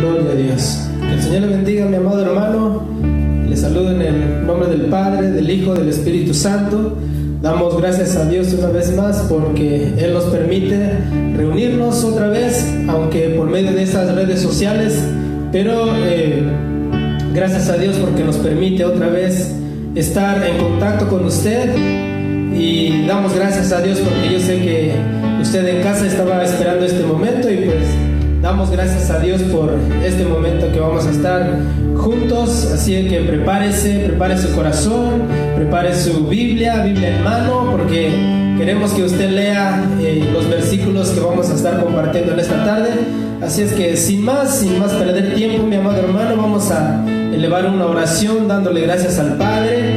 Gloria a Dios. Que el Señor le bendiga, mi amado hermano. Le saludo en el nombre del Padre, del Hijo, del Espíritu Santo. Damos gracias a Dios una vez más porque Él nos permite reunirnos otra vez, aunque por medio de estas redes sociales, pero gracias a Dios porque nos permite otra vez estar en contacto con usted. Y damos gracias a Dios porque yo sé que usted en casa estaba esperando este momento, y pues damos gracias a Dios por este momento que vamos a estar juntos. Así que prepare su corazón, prepare su Biblia en mano, porque queremos que usted lea los versículos que vamos a estar compartiendo en esta tarde. Así es que sin más perder tiempo, mi amado hermano, vamos a elevar una oración dándole gracias al Padre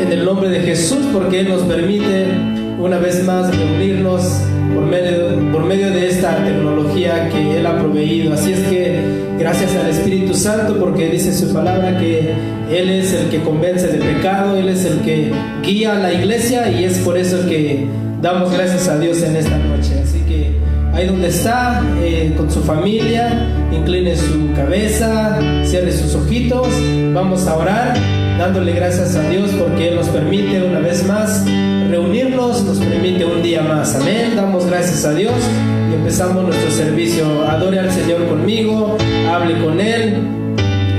en el nombre de Jesús, porque Él nos permite una vez más reunirnos por medio de esta tecnología que Él ha proveído. Así es que gracias al Espíritu Santo, porque dice su palabra que Él es el que convence de pecado, Él es el que guía a la iglesia, y es por eso que damos gracias a Dios en esta noche. Así que ahí donde está, con su familia, incline su cabeza, cierre sus ojitos, vamos a orar dándole gracias a Dios porque Él nos permite una vez más reunirnos, nos permite un día más. Amén. Damos gracias a Dios y empezamos nuestro servicio. Adore al Señor conmigo, hable con Él,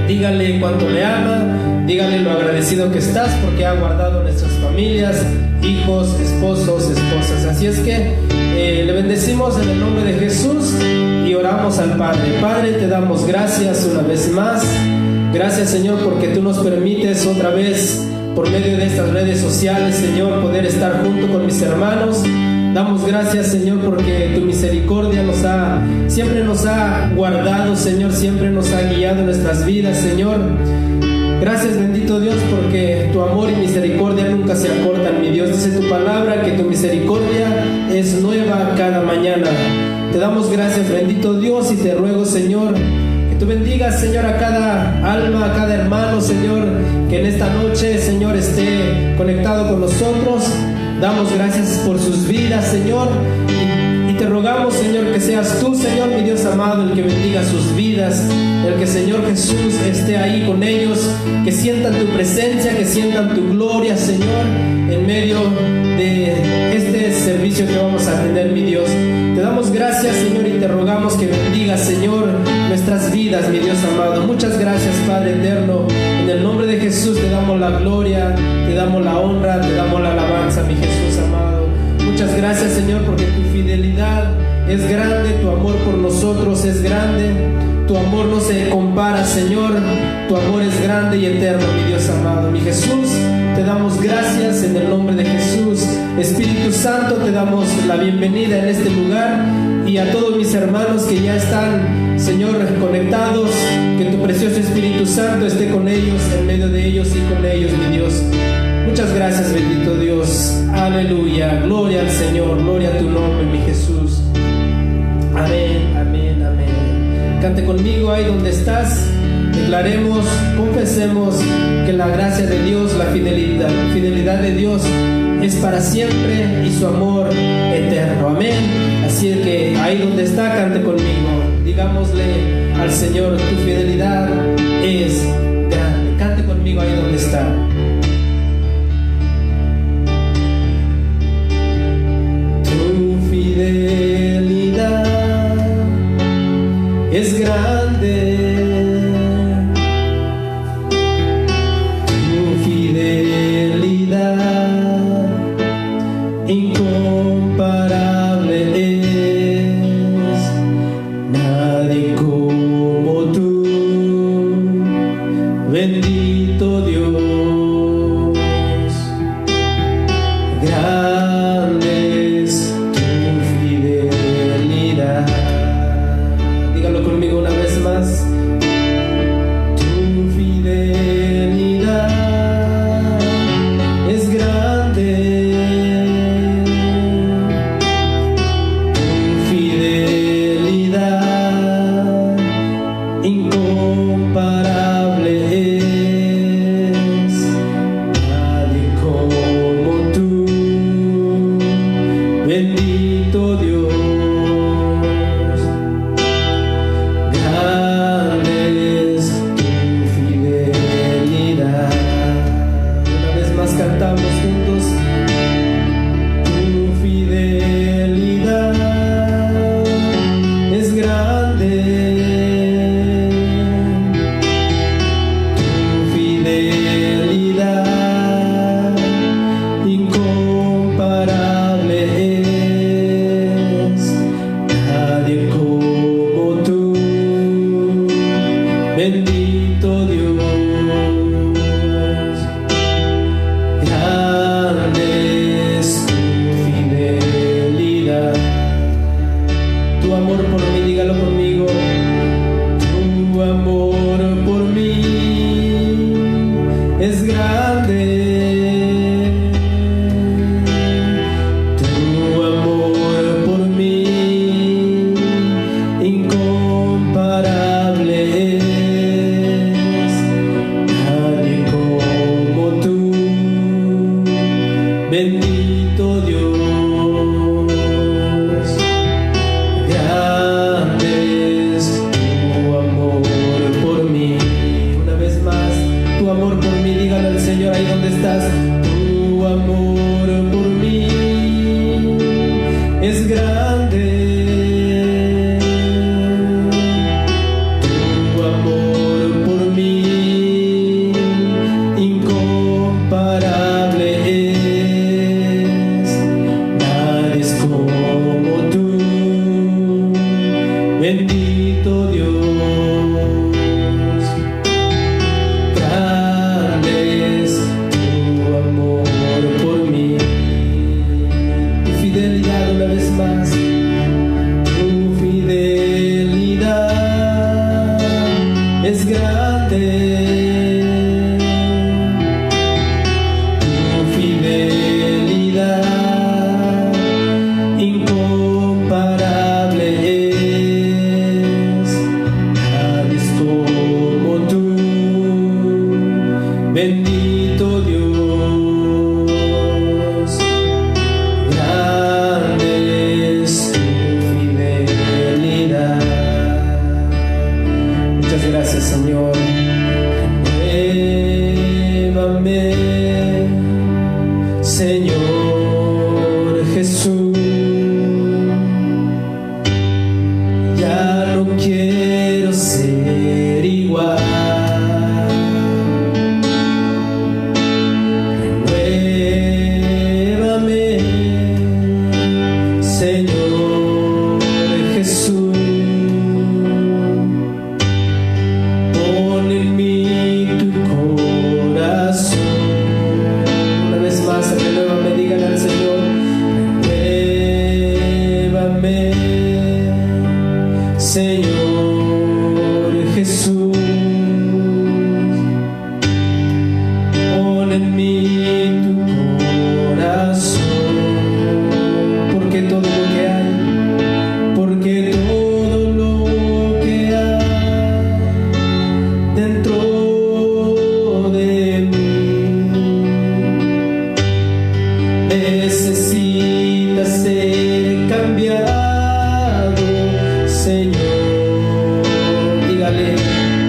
dígale cuánto le ama, dígale lo agradecido que estás porque ha guardado nuestras familias, hijos, esposos, esposas. Así es que le bendecimos en el nombre de Jesús y oramos al Padre. Padre, te damos gracias una vez más. Gracias, Señor, porque tú nos permites otra vez, por medio de estas redes sociales, Señor, poder estar junto con mis hermanos. Damos gracias, Señor, porque tu misericordia siempre nos ha guardado, Señor, siempre nos ha guiado en nuestras vidas, Señor. Gracias, bendito Dios, porque tu amor y misericordia nunca se acortan, mi Dios. Dice tu palabra que tu misericordia es nueva cada mañana. Te damos gracias, bendito Dios, y te ruego, Señor, tú bendigas, Señor, a cada alma, a cada hermano, Señor, que en esta noche, Señor, esté conectado con nosotros. Damos gracias por sus vidas, Señor, y te rogamos, Señor, que seas tú, Señor, mi Dios amado, el que bendiga sus vidas, el que, Señor Jesús, esté ahí con ellos, que sientan tu presencia, que sientan tu gloria, Señor, en medio de este servicio que vamos a tener, mi Dios. Te damos gracias, Señor, y te rogamos que bendigas, Señor, nuestras vidas, mi Dios amado. Muchas gracias, Padre eterno. En el nombre de Jesús te damos la gloria, te damos la honra, te damos la alabanza, mi Jesús amado. Muchas gracias, Señor, porque tu fidelidad es grande, tu amor por nosotros es grande. Tu amor no se compara, Señor. Tu amor es grande y eterno, mi Dios amado. Mi Jesús, te damos gracias en el nombre de Jesús. Espíritu Santo, te damos la bienvenida en este lugar, y a todos mis hermanos que ya están, Señor, conectados, que tu precioso Espíritu Santo esté con ellos, en medio de ellos y con ellos, mi Dios. Muchas gracias, bendito Dios. Aleluya. Gloria al Señor. Gloria a tu nombre, mi Jesús. Amén, amén, amén. Cante conmigo ahí donde estás. Declaremos, confesemos que la gracia de Dios, la fidelidad de Dios es para siempre y su amor eterno. Amén. Así es que ahí donde está, cante conmigo. Digámosle al Señor, tu fidelidad es grande. Cante conmigo ahí donde está. Tu fidelidad es grande. Bendito Dios, grande Señor, dígale.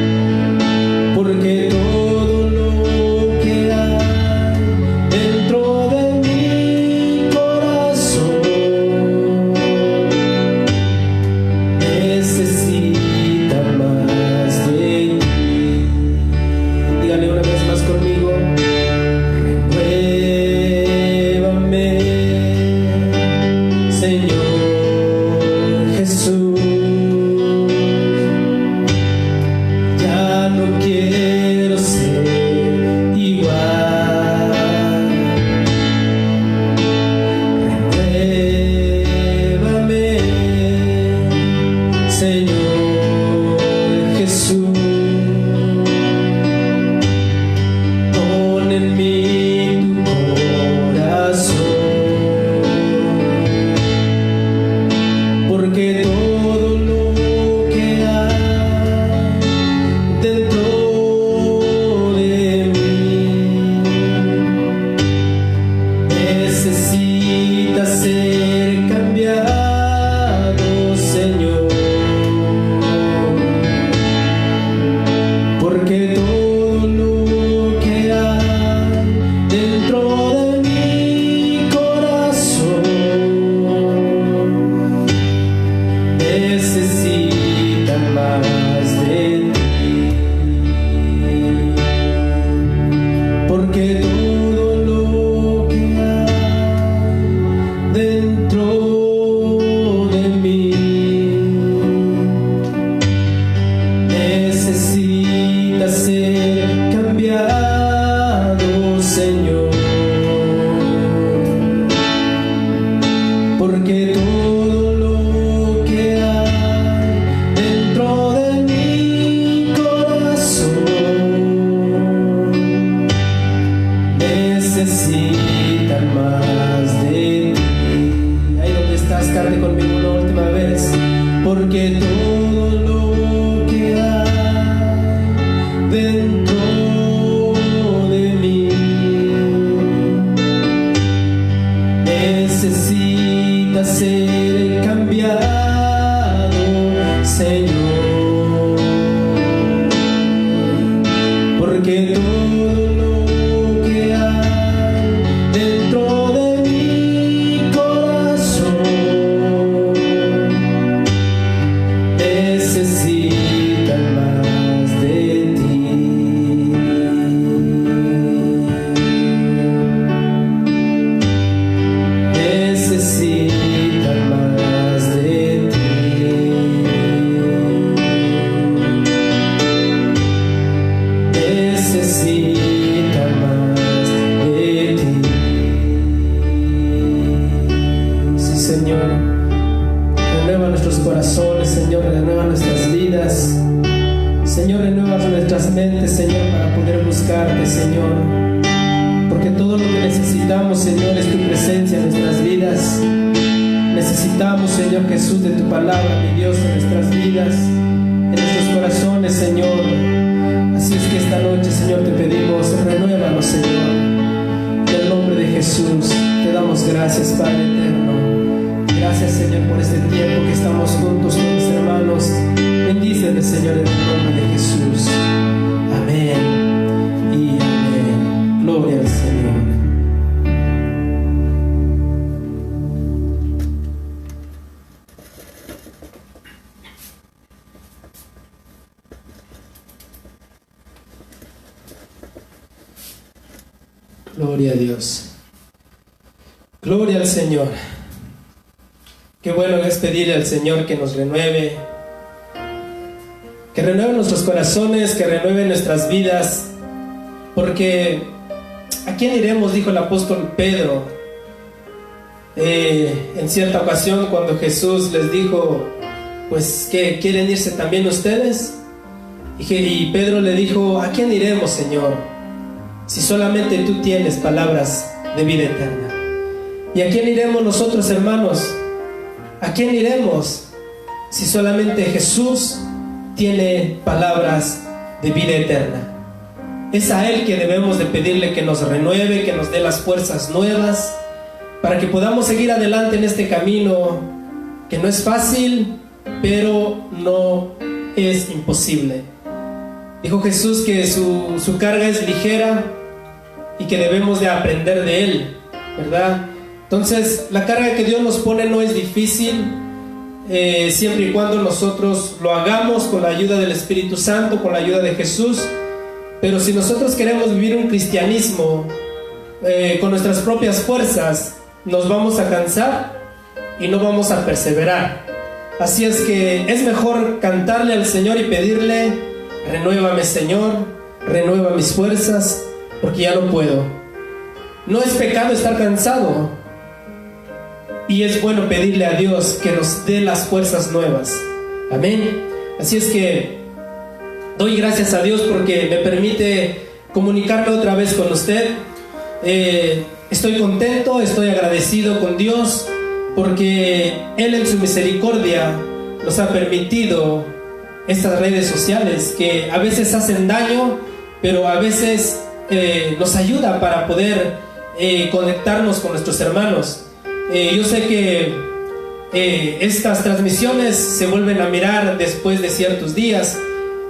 vidas. Señor, renueva nuestras mentes, Señor, para poder buscarte, Señor, porque todo lo que necesitamos, Señor, es tu presencia en nuestras vidas. Necesitamos, Señor Jesús, de tu palabra, mi Dios, en nuestras vidas, en nuestros corazones, Señor. Así es que esta noche, Señor, te pedimos, renuévanos, Señor. En el nombre de Jesús, te damos gracias, Padre eterno. Gracias, Señor, por este tiempo que estamos juntos con mis hermanos. Bendíceles, Señor, en el nombre de Jesús. Amén y amén. Gloria al Señor. Gloria a Dios. Gloria al Señor. Qué bueno es pedirle al Señor que nos renueve, que renueve nuestros corazones, que renueve nuestras vidas, porque ¿a quién iremos?, dijo el apóstol Pedro en cierta ocasión cuando Jesús les dijo, pues, ¿qué quieren irse también ustedes? Y Pedro le dijo, ¿a quién iremos, Señor? Si solamente tú tienes palabras de vida eterna. ¿Y a quién iremos nosotros, hermanos? ¿A quién iremos si solamente Jesús tiene palabras de vida eterna? Es a Él que debemos de pedirle que nos renueve, que nos dé las fuerzas nuevas, para que podamos seguir adelante en este camino, que no es fácil, pero no es imposible. Dijo Jesús que su carga es ligera y que debemos de aprender de Él, ¿verdad? Entonces, la carga que Dios nos pone no es difícil, siempre y cuando nosotros lo hagamos con la ayuda del Espíritu Santo, con la ayuda de Jesús. Pero si nosotros queremos vivir un cristianismo con nuestras propias fuerzas, nos vamos a cansar y no vamos a perseverar. Así es que es mejor cantarle al Señor y pedirle, renuévame, Señor, renueva mis fuerzas, porque ya no puedo. No es pecado estar cansado, y es bueno pedirle a Dios que nos dé las fuerzas nuevas. Amén. Así es que doy gracias a Dios porque me permite comunicarme otra vez con usted. Estoy contento, estoy agradecido con Dios porque Él en su misericordia nos ha permitido estas redes sociales que a veces hacen daño, pero a veces nos ayuda para poder conectarnos con nuestros hermanos. Yo sé que estas transmisiones se vuelven a mirar después de ciertos días,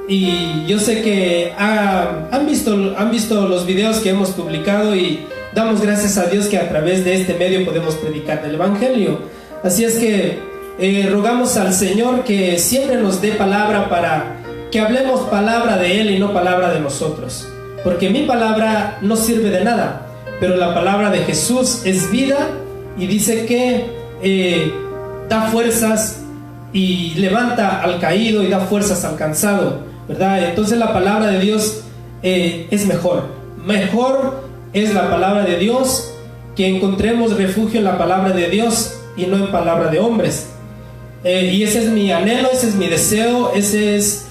y yo sé que han visto los videos que hemos publicado, y damos gracias a Dios que a través de este medio podemos predicar el Evangelio. Así es que rogamos al Señor que siempre nos dé palabra, para que hablemos palabra de Él y no palabra de nosotros, porque mi palabra no sirve de nada, pero la palabra de Jesús es vida, y dice que da fuerzas y levanta al caído y da fuerzas al cansado, ¿verdad? Entonces la palabra de Dios es mejor es la palabra de Dios, que encontremos refugio en la palabra de Dios y no en palabra de hombres. Y ese es mi anhelo, ese es mi deseo, ese es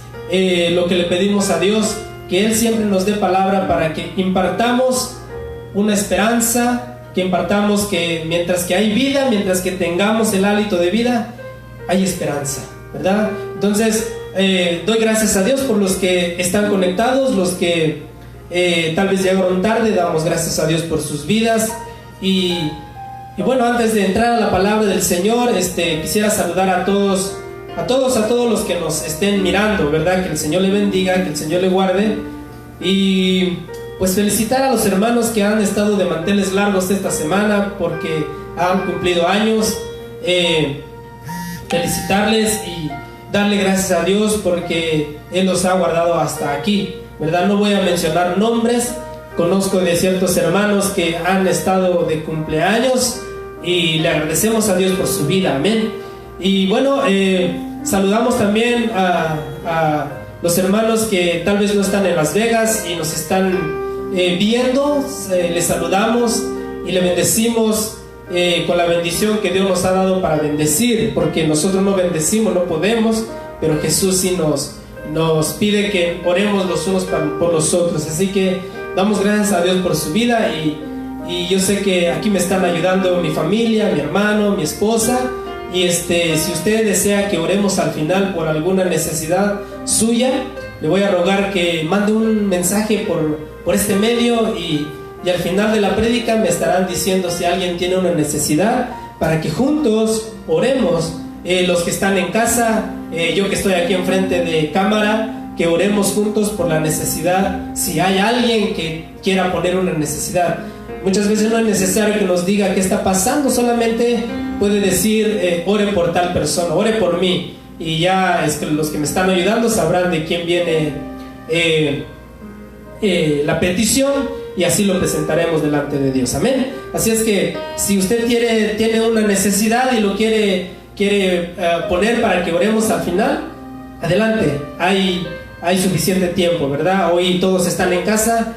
lo que le pedimos a Dios, que Él siempre nos dé palabra para que impartamos una esperanza, que impartamos que mientras que hay vida, mientras que tengamos el hálito de vida, hay esperanza, ¿verdad? Entonces doy gracias a Dios por los que están conectados, los que tal vez llegaron tarde. Damos gracias a Dios por sus vidas. Y bueno, antes de entrar a la palabra del Señor, quisiera saludar a todos los que nos estén mirando, ¿verdad? Que el Señor le bendiga, que el Señor le guarde. Y pues felicitar a los hermanos que han estado de manteles largos esta semana porque han cumplido años. Felicitarles y darle gracias a Dios porque Él los ha guardado hasta aquí, ¿verdad? No voy a mencionar nombres. Conozco de ciertos hermanos que han estado de cumpleaños y le agradecemos a Dios por su vida, amén. Y bueno, saludamos también a los hermanos que tal vez no están en Las Vegas y nos están viendo. Les saludamos y le bendecimos con la bendición que Dios nos ha dado para bendecir, porque nosotros no bendecimos, no podemos, pero Jesús sí nos pide que oremos los unos por los otros. Así que damos gracias a Dios por su vida y yo sé que aquí me están ayudando mi familia, mi hermano, mi esposa. Y si usted desea que oremos al final por alguna necesidad suya, le voy a rogar que mande un mensaje por este medio y al final de la prédica me estarán diciendo si alguien tiene una necesidad para que juntos oremos. Los que están en casa, yo que estoy aquí enfrente de cámara, que oremos juntos por la necesidad. Si hay alguien que quiera poner una necesidad, muchas veces no es necesario que nos diga qué está pasando, solamente puede decir ore por tal persona, ore por mí, y ya es que los que me están ayudando sabrán de quién viene la petición, y así lo presentaremos delante de Dios. Amén. Así es que si usted tiene una necesidad y lo quiere poner para que oremos al final, adelante, hay suficiente tiempo, ¿verdad? Hoy todos están en casa,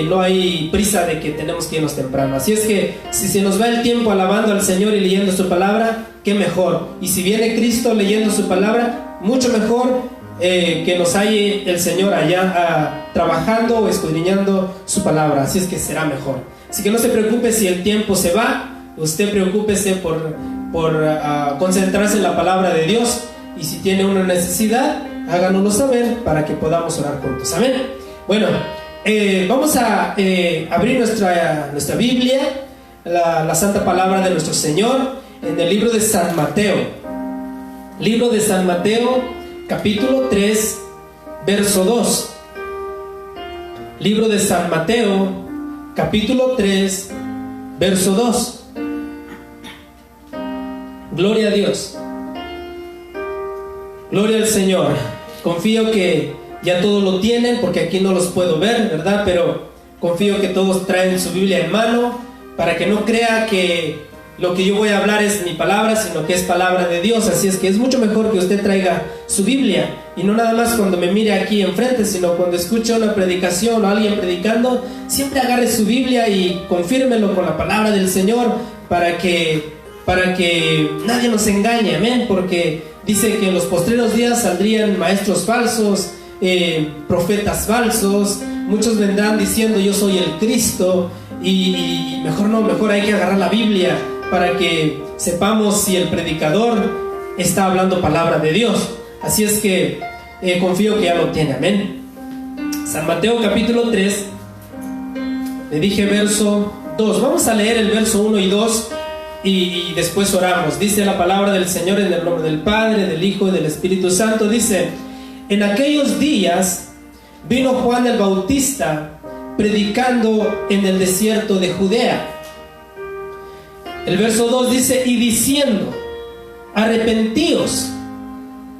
no hay prisa de que tenemos que irnos temprano. Así es que si se nos va el tiempo alabando al Señor y leyendo su palabra, qué mejor. Y si viene Cristo leyendo su palabra, mucho mejor, que nos halle el Señor allá trabajando o escudriñando su palabra. Así es que será mejor. Así que no se preocupe si el tiempo se va, usted preocúpese por concentrarse en la palabra de Dios, y si tiene una necesidad, háganoslo saber para que podamos orar juntos. Amén. Bueno, vamos a abrir nuestra Biblia, la santa palabra de nuestro Señor, en el libro de San Mateo. Libro de San Mateo, capítulo 3, verso 2. Libro de San Mateo, capítulo 3, verso 2. Gloria a Dios. Gloria al Señor. Confío que ya todos lo tienen, porque aquí no los puedo ver, ¿verdad? Pero confío que todos traen su Biblia en mano, para que no crea que lo que yo voy a hablar es mi palabra, sino que es palabra de Dios. Así es que es mucho mejor que usted traiga su Biblia, y no nada más cuando me mire aquí enfrente, sino cuando escuche una predicación o alguien predicando, siempre agarre su Biblia y confírmelo con la palabra del Señor, para que nadie nos engañe. Amén. Porque dice que en los postreros días saldrían maestros falsos, profetas falsos. Muchos vendrán diciendo yo soy el Cristo, y mejor hay que agarrar la Biblia para que sepamos si el predicador está hablando palabra de Dios. Así es que confío que ya lo tiene. Amén. San Mateo capítulo 3, le dije verso 2. Vamos a leer el verso 1 y 2 y después oramos. Dice la palabra del Señor en el nombre del Padre, del Hijo y del Espíritu Santo. Dice: en aquellos días vino Juan el Bautista predicando en el desierto de Judea. El verso 2 dice: y diciendo, arrepentíos,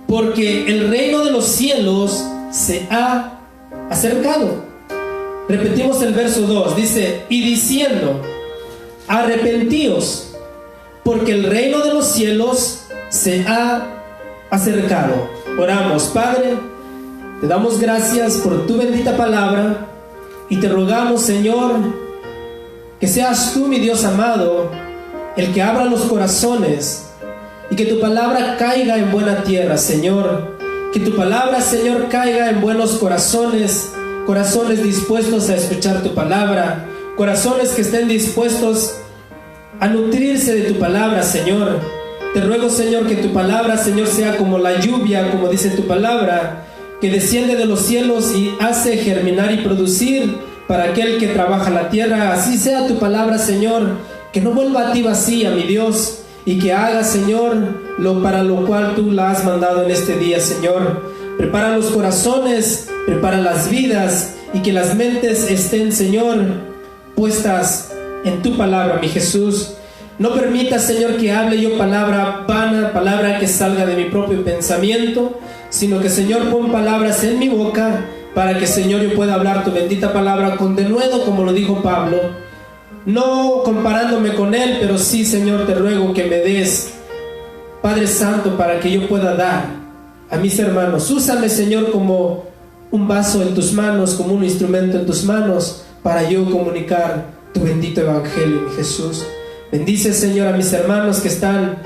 porque el reino de los cielos se ha acercado. Repetimos el verso 2, dice: y diciendo, arrepentíos, porque el reino de los cielos se ha acercado. Oramos. Padre, te damos gracias por tu bendita palabra, y te rogamos, Señor, que seas tú, mi Dios amado, el que abra los corazones, y que tu palabra caiga en buena tierra, Señor. Que tu palabra, Señor, caiga en buenos corazones, corazones dispuestos a escuchar tu palabra, corazones que estén dispuestos a nutrirse de tu palabra, Señor. Te ruego, Señor, que tu palabra, Señor, sea como la lluvia, como dice tu palabra, que desciende de los cielos y hace germinar y producir para aquel que trabaja la tierra. Así sea tu palabra, Señor, que no vuelva a ti vacía, mi Dios, y que haga, Señor, para lo cual tú la has mandado en este día, Señor. Prepara los corazones, prepara las vidas, y que las mentes estén, Señor, puestas en tu palabra, mi Jesús. No permitas, Señor, que hable yo palabra vana, palabra que salga de mi propio pensamiento, sino que, Señor, pon palabras en mi boca, para que, Señor, yo pueda hablar tu bendita palabra con denuedo, como lo dijo Pablo, no comparándome con él, pero sí, Señor, te ruego que me des, Padre Santo, para que yo pueda dar a mis hermanos. Úsame, Señor, como un vaso en tus manos, como un instrumento en tus manos, para yo comunicar tu bendito evangelio, mi Jesús. Bendice, Señor, a mis hermanos que están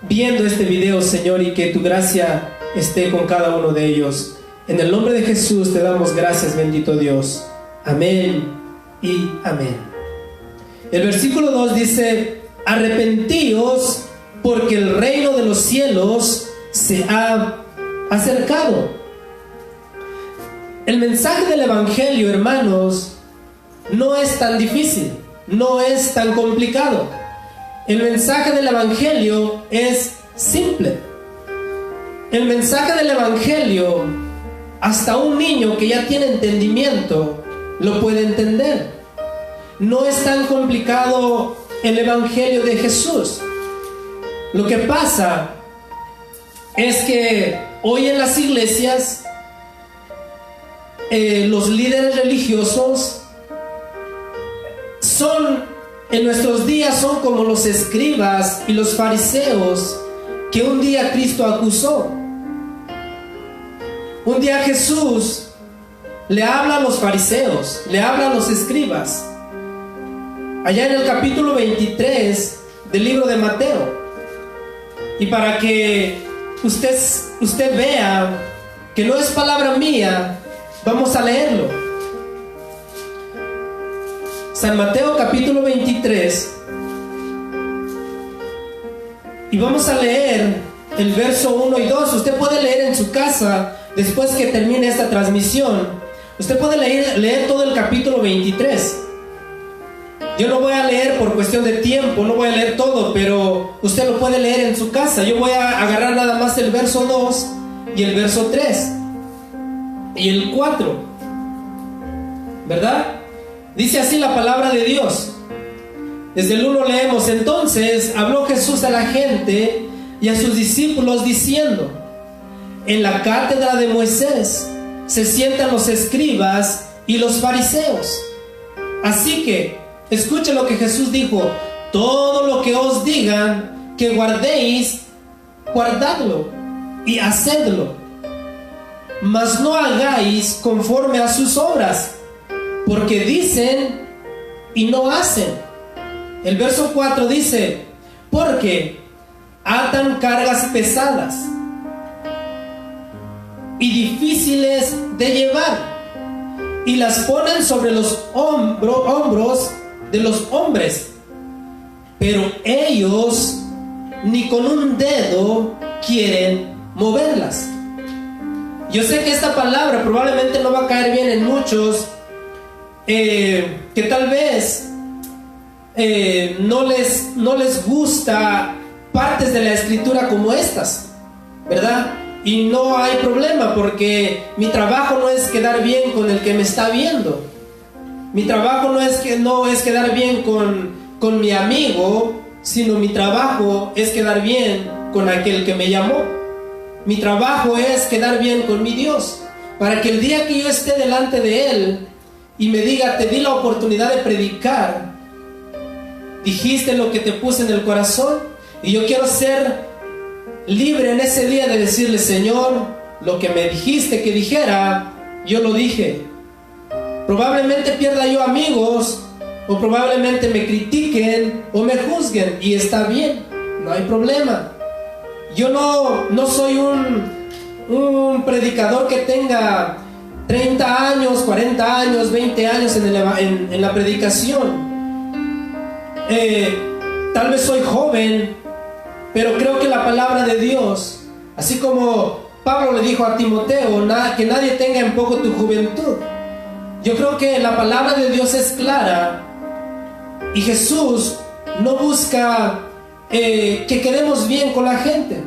viendo este video, Señor, y que tu gracia esté con cada uno de ellos. En el nombre de Jesús te damos gracias, bendito Dios. Amén y amén. El versículo 2 dice: arrepentíos, porque el reino de los cielos se ha acercado. El mensaje del Evangelio, hermanos, no es tan difícil, no es tan complicado. El mensaje del Evangelio es simple. El mensaje del Evangelio, hasta un niño que ya tiene entendimiento lo puede entender. No es tan complicado el Evangelio de Jesús. Lo que pasa es que hoy en las iglesias los líderes religiosos en nuestros días son como los escribas y los fariseos que un día Cristo acusó. Un día Jesús le habla a los fariseos, le habla a los escribas, allá en el capítulo 23 del libro de Mateo. Y para que usted vea que no es palabra mía, vamos a leerlo. San Mateo capítulo 23, y vamos a leer el verso 1 y 2. Usted puede leer en su casa después que termine esta transmisión. Usted puede leer todo el capítulo 23. Yo no voy a leer por cuestión de tiempo, no voy a leer todo, pero usted lo puede leer en su casa. Yo voy a agarrar nada más el verso 2 y el verso 3 y el 4, ¿verdad? Dice así la palabra de Dios. Desde el 1 leemos: entonces habló Jesús a la gente y a sus discípulos diciendo: en la cátedra de Moisés se sientan los escribas y los fariseos. Así que escuchen lo que Jesús dijo: todo lo que os digan que guardéis, guardadlo y hacedlo, mas no hagáis conforme a sus obras, porque dicen y no hacen. El verso 4 dice: porque atan cargas pesadas y difíciles de llevar, y las ponen sobre los hombros de los hombres, pero ellos ni con un dedo quieren moverlas. Yo sé que esta palabra probablemente no va a caer bien en muchos, que tal vez no les gusta partes de la escritura como estas, ¿verdad? Y no hay problema, porque mi trabajo no es quedar bien con el que me está viendo. Mi trabajo no es quedar bien con mi amigo, sino mi trabajo es quedar bien con aquel que me llamó. Mi trabajo es quedar bien con mi Dios, para que el día que yo esté delante de Él y me diga: te di la oportunidad de predicar, dijiste lo que te puse en el corazón, y yo quiero ser libre en ese día de decirle: Señor, lo que me dijiste que dijera, yo lo dije. Probablemente pierda yo amigos, o probablemente me critiquen o me juzguen, y está bien, no hay problema. Yo no soy un predicador que tenga 30 años, 40 años, 20 años en la predicación. Tal vez soy joven, pero creo que la palabra de Dios, así como Pablo le dijo a Timoteo, que nadie tenga en poco tu juventud. Yo creo que la palabra de Dios es clara, y Jesús no busca que quedemos bien con la gente.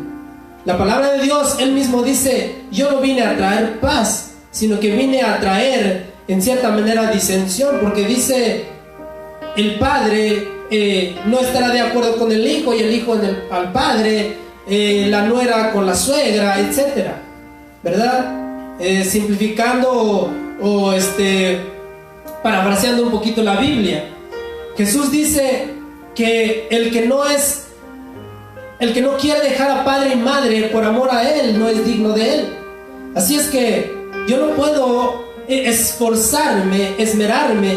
La palabra de Dios, Él mismo dice: yo no vine a traer paz, sino que vine a traer en cierta manera disensión, porque dice: el padre no estará de acuerdo con el hijo, y el hijo al padre, la nuera con la suegra, etcétera, ¿verdad? Simplificando o parafraseando un poquito la Biblia, Jesús dice que el que no quiere dejar a padre y madre por amor a Él no es digno de Él. Así es que yo no puedo esmerarme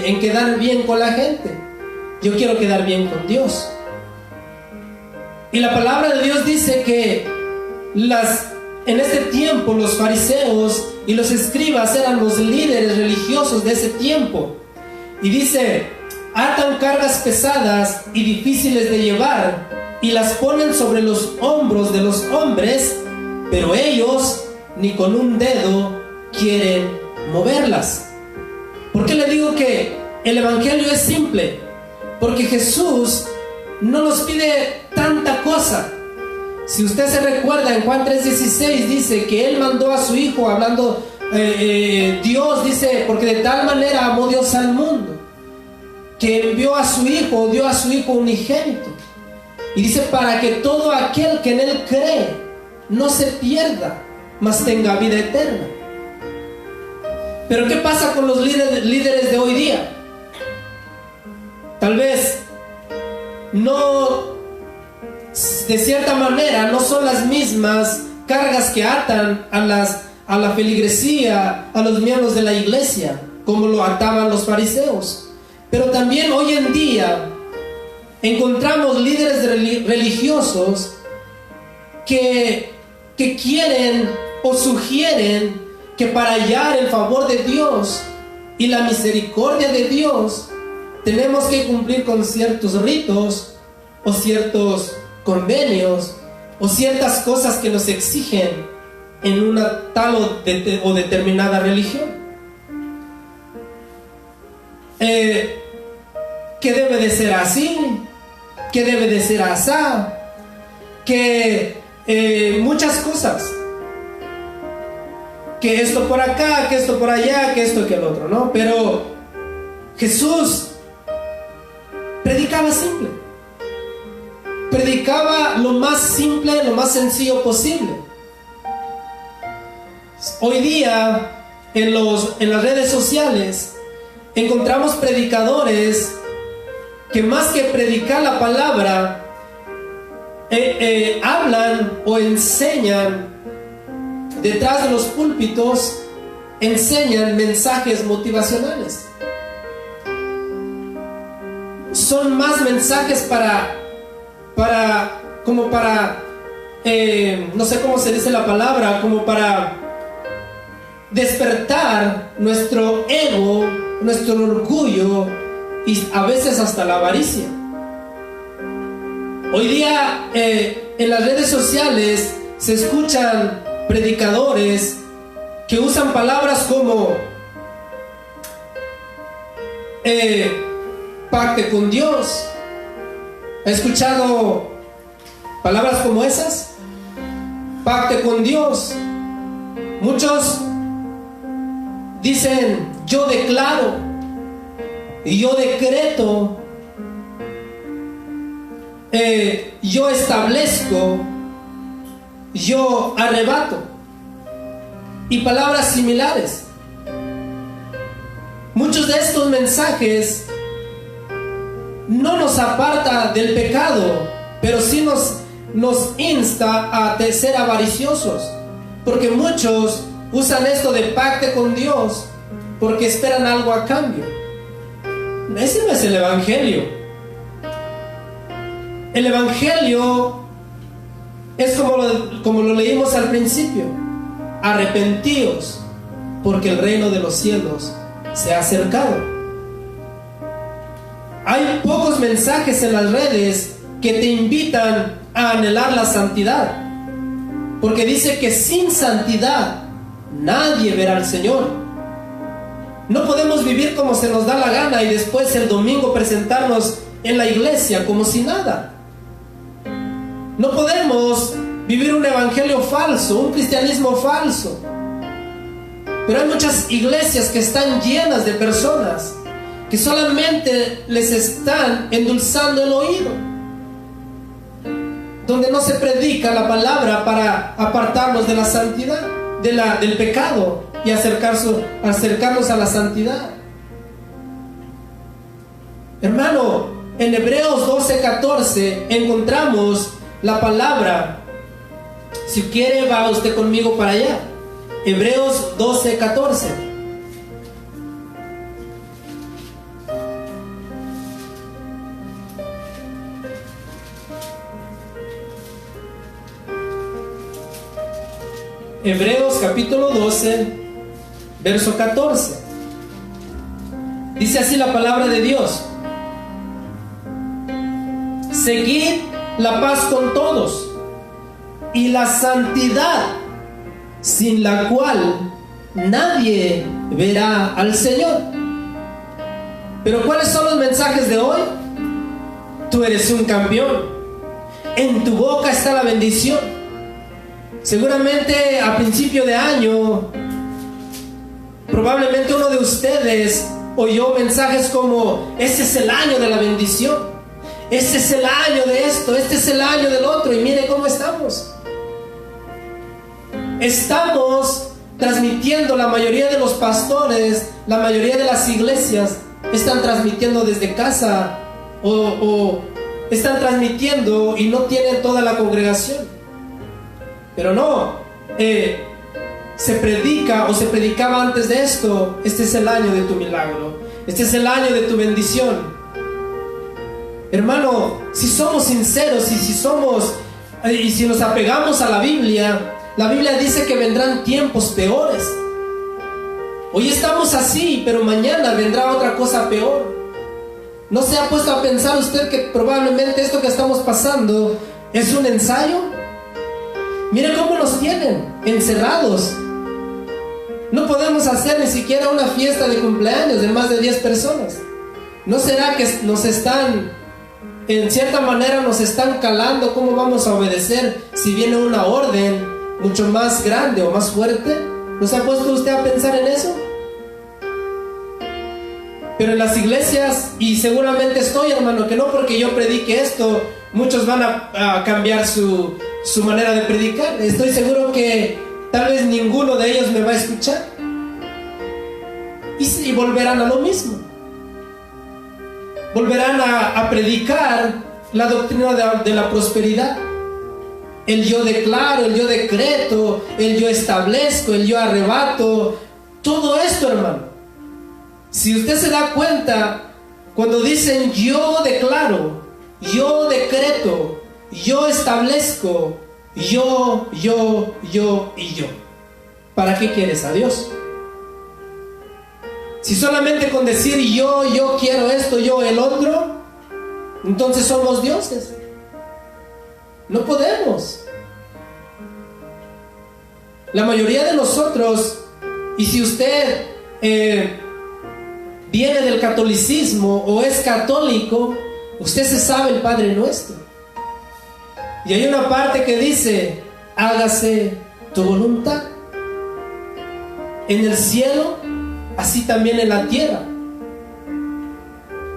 en quedar bien con la gente. Yo quiero quedar bien con Dios. Y la palabra de Dios dice que en este tiempo los fariseos y los escribas eran los líderes religiosos de ese tiempo. Y dice: atan cargas pesadas y difíciles de llevar y las ponen sobre los hombros de los hombres, pero ellos ni con un dedo quieren moverlas. ¿Por qué le digo que el evangelio es simple? Porque Jesús no nos pide tanta cosa. Si usted se recuerda, en Juan 3:16 dice que Él mandó a su Hijo, hablando Dios dice: porque de tal manera amó Dios al mundo, que envió a su Hijo, dio a su Hijo unigénito. Y dice: para que todo aquel que en Él cree no se pierda, mas tenga vida eterna. Pero ¿qué pasa con los líderes de hoy día? Tal vez no, de cierta manera, no son las mismas cargas que atan a la feligresía, a los miembros de la iglesia, como lo ataban los fariseos. Pero también hoy en día encontramos líderes religiosos que quieren o sugieren que para hallar el favor de Dios y la misericordia de Dios tenemos que cumplir con ciertos ritos o ciertos convenios o ciertas cosas que nos exigen en una tal o determinada religión. Que debe de ser así, que debe de ser asá, que muchas cosas, que esto por acá, que esto por allá, que esto que el otro, ¿no? Pero Jesús predicaba simple, predicaba lo más simple, lo más sencillo posible. Hoy día en las redes sociales encontramos predicadores que más que predicar la palabra hablan o enseñan detrás de los púlpitos, enseñan mensajes motivacionales. Son más mensajes para no sé cómo se dice la palabra, como para despertar nuestro ego, nuestro orgullo y a veces hasta la avaricia. Hoy día en las redes sociales se escuchan predicadores que usan palabras como pacte con Dios. ¿Ha escuchado palabras como esas? Pacte con Dios. Muchos dicen: yo declaro y yo decreto, yo establezco, yo arrebato, y palabras similares. Muchos de estos mensajes no nos aparta del pecado, pero sí nos insta a ser avariciosos, porque muchos usan esto de pacte con Dios porque esperan algo a cambio. Ese no es el evangelio. El evangelio es como lo leímos al principio: arrepentíos, porque el reino de los cielos se ha acercado. Hay pocos mensajes en las redes que te invitan a anhelar la santidad, porque dice que sin santidad nadie verá al Señor. No podemos vivir como se nos da la gana y después el domingo presentarnos en la iglesia como si nada. No podemos vivir un evangelio falso, un cristianismo falso. Pero hay muchas iglesias que están llenas de personas que solamente les están endulzando el oído, donde no se predica la palabra para apartarnos de la santidad, del pecado, y acercarnos a la santidad. Hermano, en Hebreos 12:14 encontramos la palabra. Si quiere, va usted conmigo para allá. Hebreos 12:14. Hebreos capítulo 12, verso 14. Dice así la palabra de Dios: seguid la paz con todos y la santidad, sin la cual nadie verá al Señor. Pero ¿cuáles son los mensajes de hoy? Tú eres un campeón. En tu boca está la bendición. Seguramente a principio de año, probablemente uno de ustedes oyó mensajes como: este es el año de la bendición, este es el año de esto, este es el año del otro. Y mire cómo estamos. Estamos transmitiendo, la mayoría de los pastores, la mayoría de las iglesias están transmitiendo desde casa o están transmitiendo y no tienen toda la congregación. Pero no, se predica o se predicaba antes de esto: este es el año de tu milagro, este es el año de tu bendición. Hermano, si somos sinceros y si nos apegamos a la Biblia dice que vendrán tiempos peores. Hoy estamos así, pero mañana vendrá otra cosa peor. ¿No se ha puesto a pensar usted que probablemente esto que estamos pasando es un ensayo? Miren cómo nos tienen encerrados. No podemos hacer ni siquiera una fiesta de cumpleaños de más de 10 personas. ¿No será que nos están, en cierta manera, nos están calando cómo vamos a obedecer si viene una orden mucho más grande o más fuerte? ¿No se ha puesto usted a pensar en eso? Pero en las iglesias, y seguramente estoy, hermano, que no porque yo predique esto muchos van a cambiar su manera de predicar. Estoy seguro que tal vez ninguno de ellos me va a escuchar y volverán a lo mismo. Volverán a predicar la doctrina de la prosperidad. El yo declaro, el yo decreto, el yo establezco, el yo arrebato. Todo esto, hermano, si usted se da cuenta, cuando dicen yo declaro, yo decreto, yo establezco, yo y yo, ¿para qué quieres a Dios? Si solamente con decir yo quiero esto, yo el otro, entonces somos dioses. No podemos. La mayoría de nosotros, y si usted viene del catolicismo o es católico, usted se sabe el Padre Nuestro. Y hay una parte que dice: hágase tu voluntad en el cielo, así también en la tierra.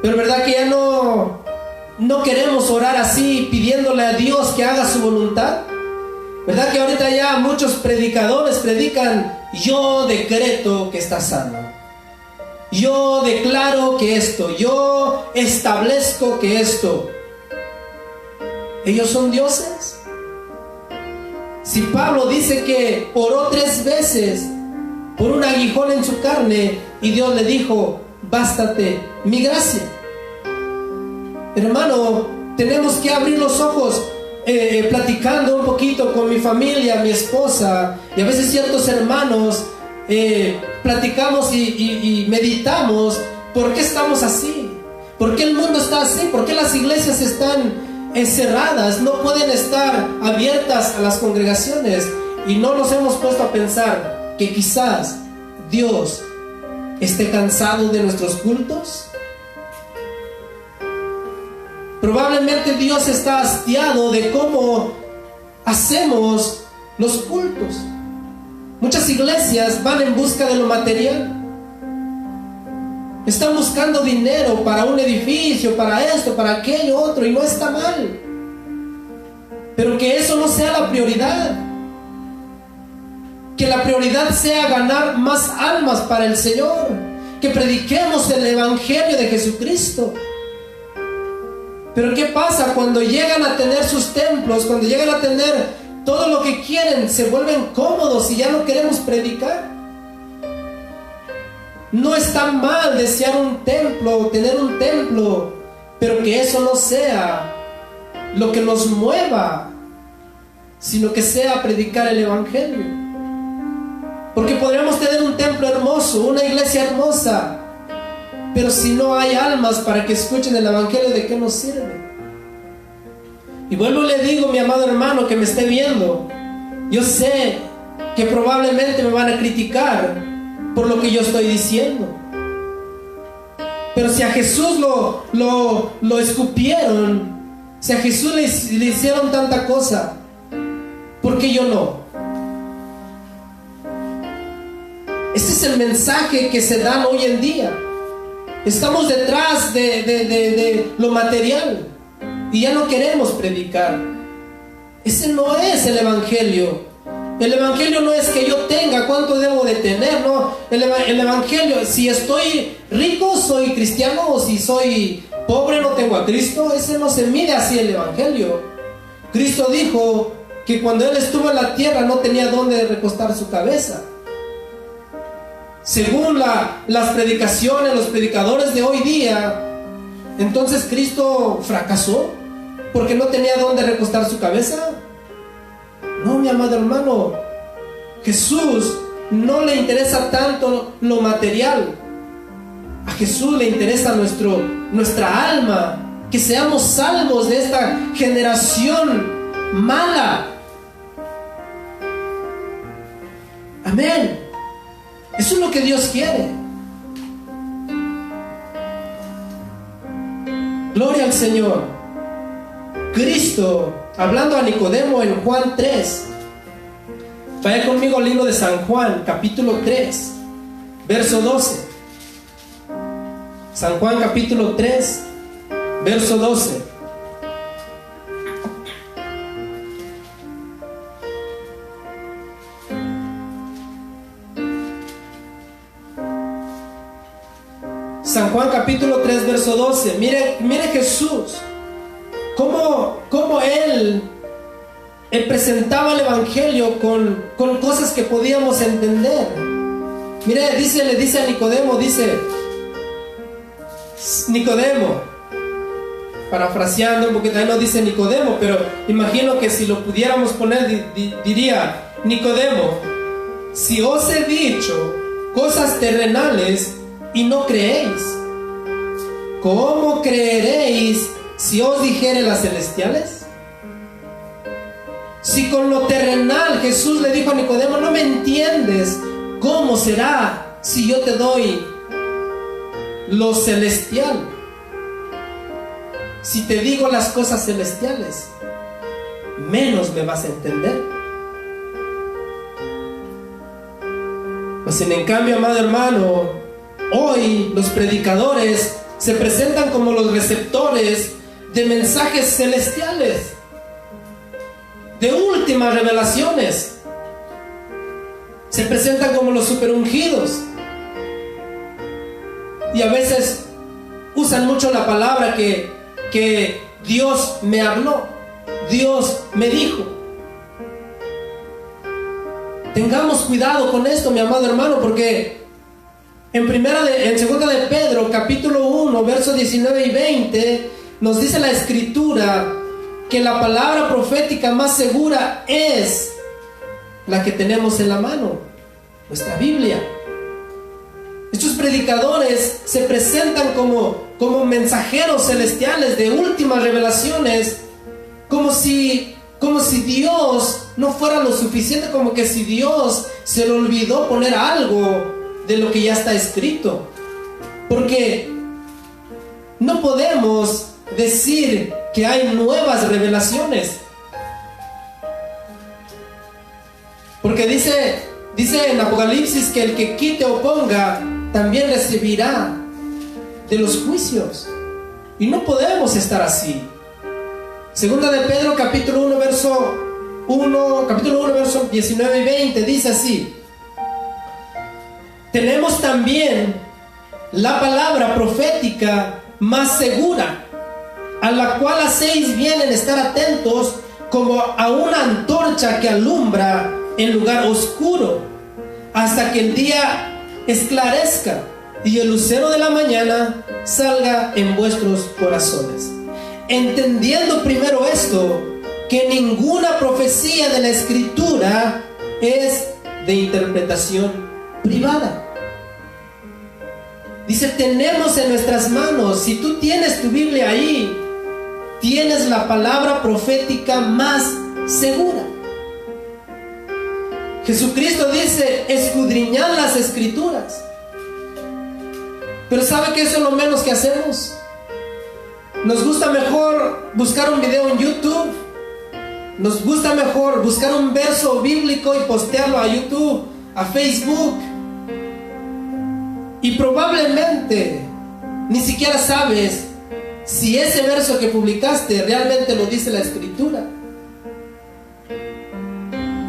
Pero verdad que ya no queremos orar así, pidiéndole a Dios que haga su voluntad. ¿Verdad que ahorita ya muchos predicadores predican: yo decreto que está sano, yo declaro que esto, yo establezco que esto? ¿Ellos son dioses? Si Pablo dice que oró 3 veces por un aguijón en su carne y Dios le dijo: bástate mi gracia. Hermano, tenemos que abrir los ojos. Platicando un poquito con mi familia, mi esposa y a veces ciertos hermanos, platicamos y meditamos: ¿por qué estamos así? ¿Por qué el mundo está así? ¿Por qué las iglesias están cerradas? No pueden estar abiertas a las congregaciones. Y no nos hemos puesto a pensar que quizás Dios esté cansado de nuestros cultos. Probablemente Dios está hastiado de cómo hacemos los cultos. Muchas iglesias van en busca de lo material. Están buscando dinero para un edificio, para esto, para aquello, otro, y no está mal. Pero que eso no sea la prioridad. Que la prioridad sea ganar más almas para el Señor. Que prediquemos el Evangelio de Jesucristo. Pero ¿qué pasa cuando llegan a tener sus templos, cuando llegan a tener todo lo que quieren? Se vuelven cómodos y ya no queremos predicar. No está mal desear un templo, tener un templo, pero que eso no sea lo que nos mueva, sino que sea predicar el Evangelio. Porque podríamos tener un templo hermoso, una iglesia hermosa, pero si no hay almas para que escuchen el evangelio, ¿de qué nos sirve? Y vuelvo y le digo, mi amado hermano que me esté viendo, yo sé que probablemente me van a criticar por lo que yo estoy diciendo, pero si a Jesús lo escupieron, si a Jesús le hicieron tanta cosa, ¿por qué yo no? Este es el mensaje que se da hoy en día. Estamos detrás de lo material y ya no queremos predicar. Ese no es el evangelio. El evangelio no es que yo tenga cuánto debo de tener, no. El evangelio, si estoy rico soy cristiano, o si soy pobre no tengo a Cristo. Ese no se mide así el evangelio. Cristo dijo que cuando Él estuvo en la tierra no tenía dónde recostar su cabeza. Según las predicaciones, los predicadores de hoy día, entonces Cristo fracasó porque no tenía dónde recostar su cabeza. No, mi amado hermano, Jesús no le interesa tanto lo material. A Jesús le interesa nuestra alma, que seamos salvos de esta generación mala. Amén. Eso es lo que Dios quiere. Gloria al Señor. Cristo, hablando a Nicodemo en Juan 3. Vaya conmigo al libro de San Juan, capítulo 3, verso 12. San Juan, capítulo 3, verso 12. San Juan capítulo 3 verso 12. Mire Jesús cómo él presentaba el evangelio con cosas que podíamos entender. Mire, le dice a Nicodemo, Nicodemo, parafraseando un poquito, no dice Nicodemo, pero imagino que si lo pudiéramos poner diría: Nicodemo, si os he dicho cosas terrenales y no creéis, ¿cómo creeréis si os dijere las celestiales? Si con lo terrenal Jesús le dijo a Nicodemo, no me entiendes, ¿cómo será si yo te doy lo celestial? Si te digo las cosas celestiales, menos me vas a entender. Pues en cambio, amado hermano, hoy los predicadores se presentan como los receptores de mensajes celestiales, de últimas revelaciones. Se presentan como los superungidos. Y a veces usan mucho la palabra que Dios me habló, Dios me dijo. Tengamos cuidado con esto, mi amado hermano, porque en segunda de Pedro, capítulo 1, versos 19 y 20, nos dice la Escritura que la palabra profética más segura es la que tenemos en la mano, nuestra Biblia. Estos predicadores se presentan como mensajeros celestiales de últimas revelaciones, como si Dios no fuera lo suficiente, como que si Dios se le olvidó poner algo de lo que ya está escrito. Porque no podemos decir que hay nuevas revelaciones, porque dice en Apocalipsis que el que quite o ponga también recibirá de los juicios, y no podemos estar así. Segunda de Pedro capítulo 1 verso 19 y 20 dice así: tenemos también la palabra profética más segura, a la cual hacéis bien en estar atentos como a una antorcha que alumbra en lugar oscuro, hasta que el día esclarezca y el lucero de la mañana salga en vuestros corazones. Entendiendo primero esto, que ninguna profecía de la Escritura es de interpretación privada. Dice, tenemos en nuestras manos, si tú tienes tu Biblia ahí, tienes la palabra profética más segura. Jesucristo dice, escudriñad las Escrituras. Pero ¿sabe que eso es lo menos que hacemos? Nos gusta mejor buscar un video en YouTube. Nos gusta mejor buscar un verso bíblico y postearlo a YouTube, a Facebook. Y probablemente ni siquiera sabes si ese verso que publicaste realmente lo dice la Escritura.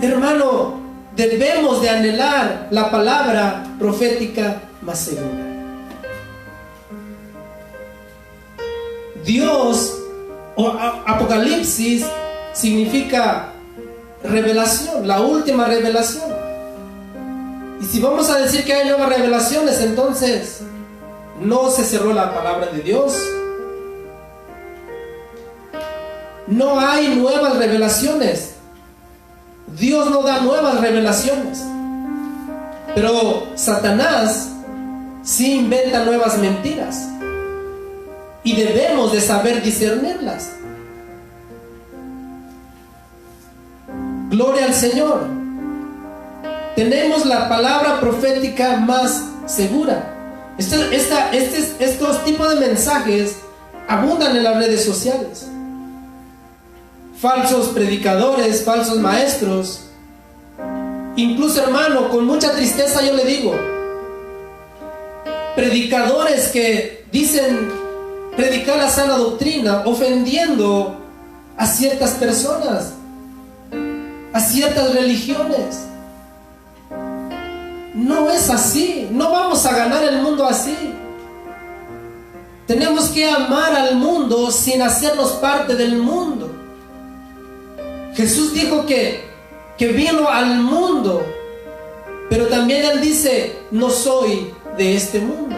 Hermano, debemos de anhelar la palabra profética más segura. Dios, o Apocalipsis, significa revelación, la última revelación. Y si vamos a decir que hay nuevas revelaciones, entonces no se cerró la palabra de Dios. No hay nuevas revelaciones. Dios no da nuevas revelaciones. Pero Satanás sí inventa nuevas mentiras. Y debemos de saber discernirlas. Gloria al Señor. Tenemos la palabra profética más segura. Estos tipos de mensajes abundan en las redes sociales. Falsos predicadores, falsos maestros. Incluso, hermano, con mucha tristeza yo le digo, predicadores que dicen predicar la sana doctrina, ofendiendo a ciertas personas, a ciertas religiones. No es así. No vamos a ganar el mundo así. Tenemos que amar al mundo sin hacernos parte del mundo. Jesús dijo que vino al mundo, pero también Él dice, no soy de este mundo.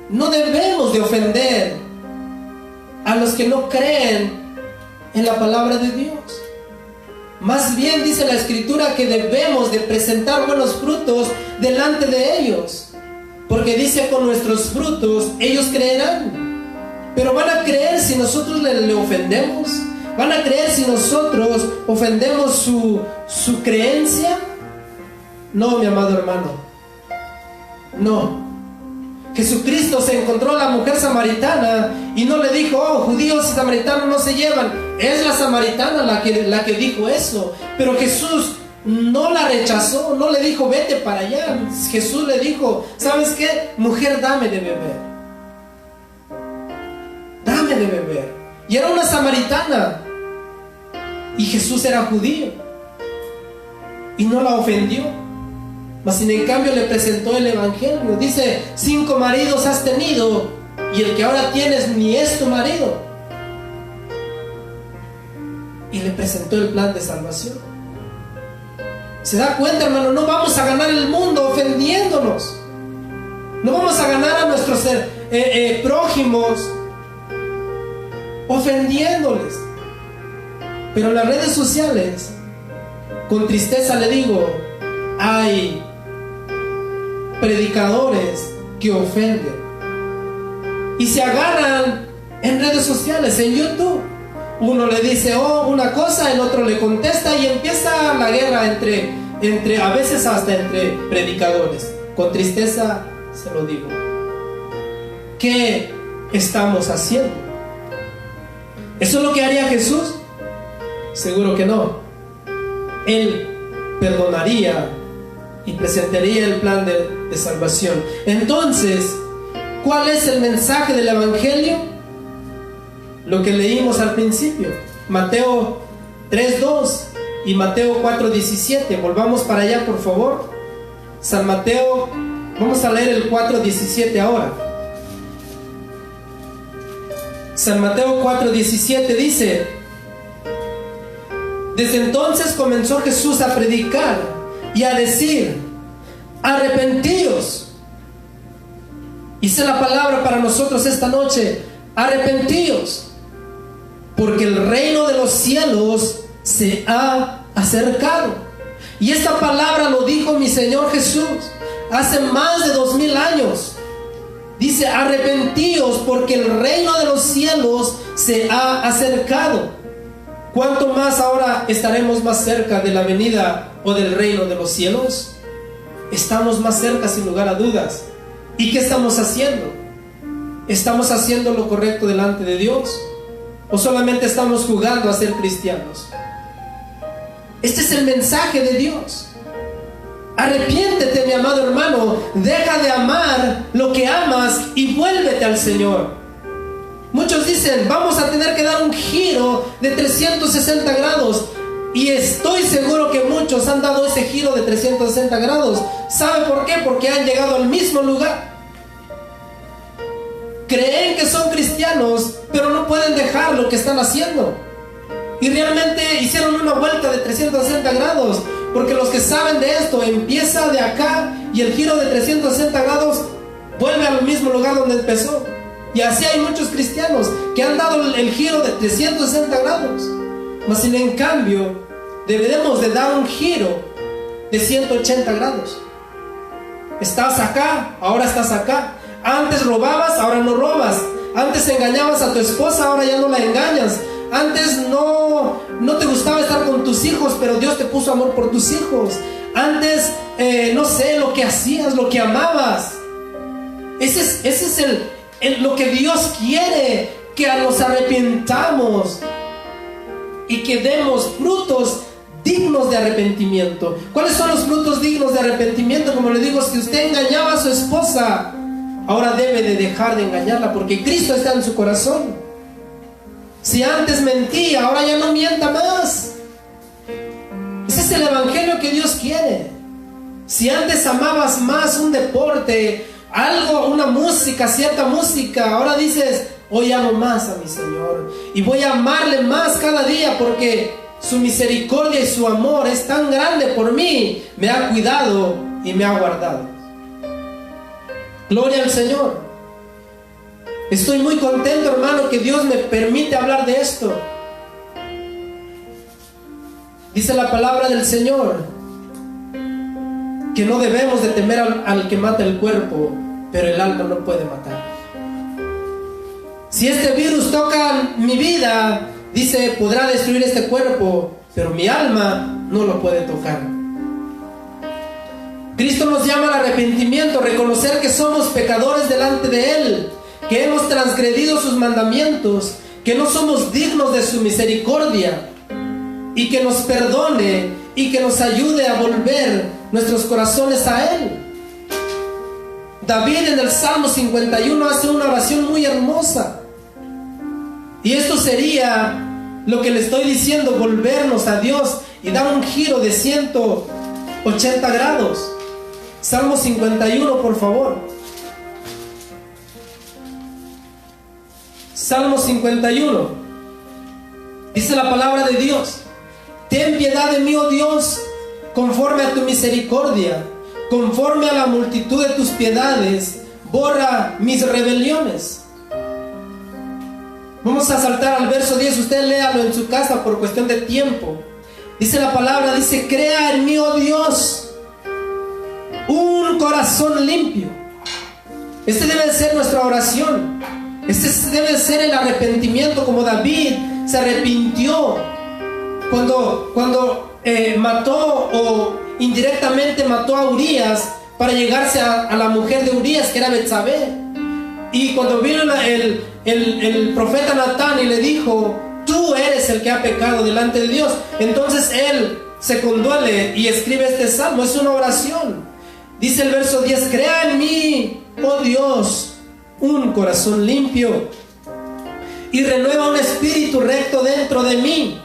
No debemos de ofender a los que no creen en la palabra de Dios. Más bien dice la Escritura que debemos de presentar buenos frutos delante de ellos, porque dice, con nuestros frutos ellos creerán. Pero van a creer si nosotros le ofendemos. Van a creer si nosotros ofendemos su creencia. No, mi amado hermano, no. Jesucristo se encontró a la mujer samaritana y no le dijo, oh, judíos y samaritanos no se llevan. Es la samaritana la que dijo eso. Pero Jesús no la rechazó, no le dijo, vete para allá. Jesús le dijo, ¿sabes qué? Mujer, dame de beber. Dame de beber. Y era una samaritana. Y Jesús era judío. Y no la ofendió. Mas sin en cambio le presentó el evangelio. Dice, 5 maridos has tenido y el que ahora tienes ni es tu marido. Y le presentó el plan de salvación. ¿Se da cuenta, hermano? No vamos a ganar el mundo ofendiéndonos. No vamos a ganar a nuestros prójimos ofendiéndoles. Pero en las redes sociales, con tristeza le digo, hay predicadores que ofenden y se agarran en redes sociales, en YouTube. Uno le dice una cosa, el otro le contesta y empieza la guerra entre a veces hasta entre predicadores. Con tristeza se lo digo. ¿Qué estamos haciendo? ¿Eso es lo que haría Jesús? Seguro que no. Él perdonaría y presentaría el plan de salvación. Entonces, ¿cuál es el mensaje del evangelio? Lo que leímos al principio, Mateo 3:2 y Mateo 4:17. Volvamos para allá, por favor. San Mateo, vamos a leer el 4:17 ahora. San Mateo 4:17 dice, desde entonces comenzó Jesús a predicar y a decir, arrepentíos. Hice la palabra para nosotros esta noche, arrepentíos, porque el reino de los cielos se ha acercado. Y esta palabra lo dijo mi Señor Jesús hace más de 2000 años. Dice: arrepentíos porque el reino de los cielos se ha acercado. ¿Cuánto más ahora estaremos más cerca de la venida o del reino de los cielos? Estamos más cerca, sin lugar a dudas. ¿Y qué estamos haciendo? ¿Estamos haciendo lo correcto delante de Dios? ¿O solamente estamos jugando a ser cristianos? Este es el mensaje de Dios. Arrepiéntete, mi amado hermano. Deja de amar lo que amas y vuélvete al Señor. Muchos dicen: vamos a tener que dar un giro de 360 grados. Y estoy seguro que muchos han dado ese giro de 360 grados. ¿Sabe por qué? Porque han llegado al mismo lugar. Creen que son cristianos, pero no pueden dejar lo que están haciendo. Y realmente hicieron una vuelta de 360 grados. Porque los que saben de esto, empieza de acá y el giro de 360 grados vuelve al mismo lugar donde empezó. Y así hay muchos cristianos que han dado el giro de 360 grados. Mas sin en cambio, debemos de dar un giro de 180 grados. Estás acá, ahora estás acá. Antes robabas, ahora no robas. Antes engañabas a tu esposa, ahora ya no la engañas. Antes no te gustaba estar con tus hijos, pero Dios te puso amor por tus hijos. Antes, no sé, lo que hacías, lo que amabas. Ese es lo que Dios quiere, que nos arrepintamos y que demos frutos dignos de arrepentimiento. ¿Cuáles son los frutos dignos de arrepentimiento? Como le digo, si usted engañaba a su esposa, ahora debe de dejar de engañarla, porque Cristo está en su corazón. Si antes mentía, ahora ya no mienta más. Ese es el evangelio que Dios quiere. Si antes amabas más un deporte, algo, una música, cierta música, ahora dices: hoy amo más a mi Señor y voy a amarle más cada día, porque su misericordia y su amor es tan grande por mí. Me ha cuidado y me ha guardado. Gloria al Señor. Estoy muy contento, hermano, que Dios me permite hablar de esto. Dice la palabra del Señor que no debemos de temer al que mata el cuerpo, pero el alma no puede matar. Si este virus toca mi vida, dice, podrá destruir este cuerpo, pero mi alma no lo puede tocar. Cristo nos llama al arrepentimiento, reconocer que somos pecadores delante de Él, que hemos transgredido sus mandamientos, que no somos dignos de su misericordia, y que nos perdone y que nos ayude a volver nuestros corazones a Él. David en el Salmo 51 hace una oración muy hermosa, y esto sería lo que le estoy diciendo: volvernos a Dios y dar un giro de 180 grados. Salmo 51, por favor. Salmo 51. Dice la palabra de Dios: ten piedad de mí, oh Dios, conforme a tu misericordia, conforme a la multitud de tus piedades, borra mis rebeliones. Vamos a saltar al verso 10, usted léalo en su casa por cuestión de tiempo. Dice la palabra, dice: crea en mí, oh Dios, un corazón limpio. Este debe ser nuestra oración. Este debe ser el arrepentimiento, como David se arrepintió cuando mató o indirectamente mató a Urías para llegarse a la mujer de Urías, que era Betsabé. Y cuando vino el profeta Natán y le dijo: tú eres el que ha pecado delante de Dios, entonces él se conduele y escribe este salmo. Es una oración. Dice el verso 10: crea en mí, oh Dios, un corazón limpio y renueva un espíritu recto dentro de mí.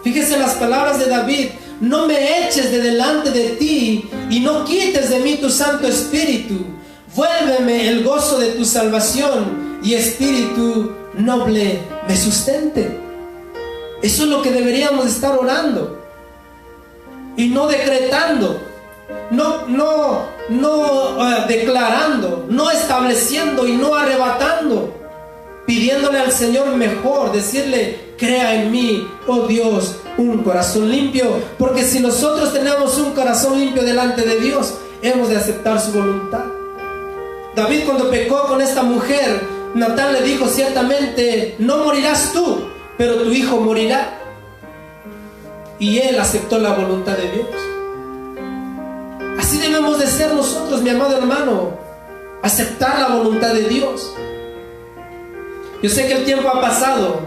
Fíjese las palabras de David: no me eches de delante de ti y no quites de mí tu Santo Espíritu. Vuélveme el gozo de tu salvación y espíritu noble me sustente. Eso es lo que deberíamos estar orando y no decretando, no declarando, no estableciendo y no arrebatando, pidiéndole al Señor mejor, decirle: crea en mí, oh Dios, un corazón limpio. Porque si nosotros tenemos un corazón limpio delante de Dios, hemos de aceptar su voluntad. David, cuando pecó con esta mujer, Natán le dijo: ciertamente no morirás tú, pero tu hijo morirá. Y él aceptó la voluntad de Dios. Así debemos de ser nosotros, mi amado hermano, aceptar la voluntad de Dios. Yo sé que el tiempo ha pasado,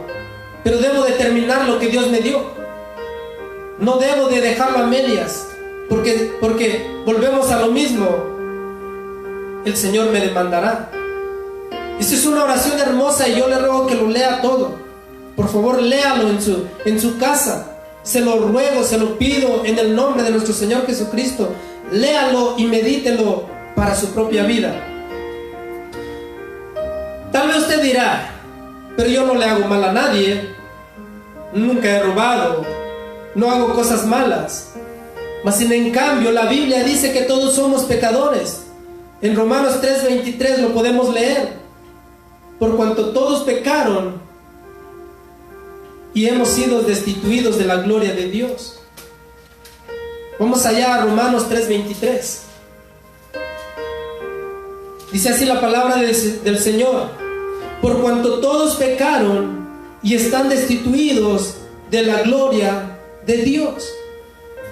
pero debo de terminar lo que Dios me dio. No debo de dejarlo a medias, porque volvemos a lo mismo. El Señor me demandará. Esta es una oración hermosa y yo le ruego que lo lea todo. Por favor, léalo en su casa. Se lo ruego, se lo pido en el nombre de nuestro Señor Jesucristo. Léalo y medítelo para su propia vida. Tal vez usted dirá: pero yo no le hago mal a nadie, nunca he robado, no hago cosas malas. Mas sin en cambio la Biblia dice que todos somos pecadores. En Romanos 3:23 lo podemos leer: por cuanto todos pecaron y hemos sido destituidos de la gloria de Dios. Vamos allá a Romanos 3:23. Dice así la palabra del Señor: por cuanto todos pecaron y están destituidos de la gloria de Dios.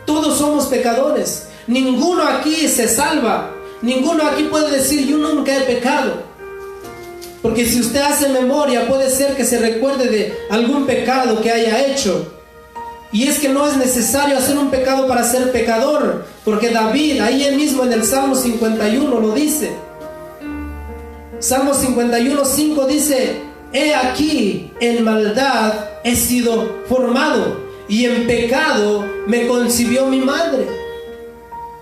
Todos somos pecadores. Ninguno aquí se salva. Ninguno aquí puede decir: yo nunca he pecado. Porque si usted hace memoria, puede ser que se recuerde de algún pecado que haya hecho. Y es que no es necesario hacer un pecado para ser pecador, porque David, ahí mismo en el Salmo 51 lo dice. Salmo 51:5 dice: he aquí, en maldad he sido formado, y en pecado me concibió mi madre.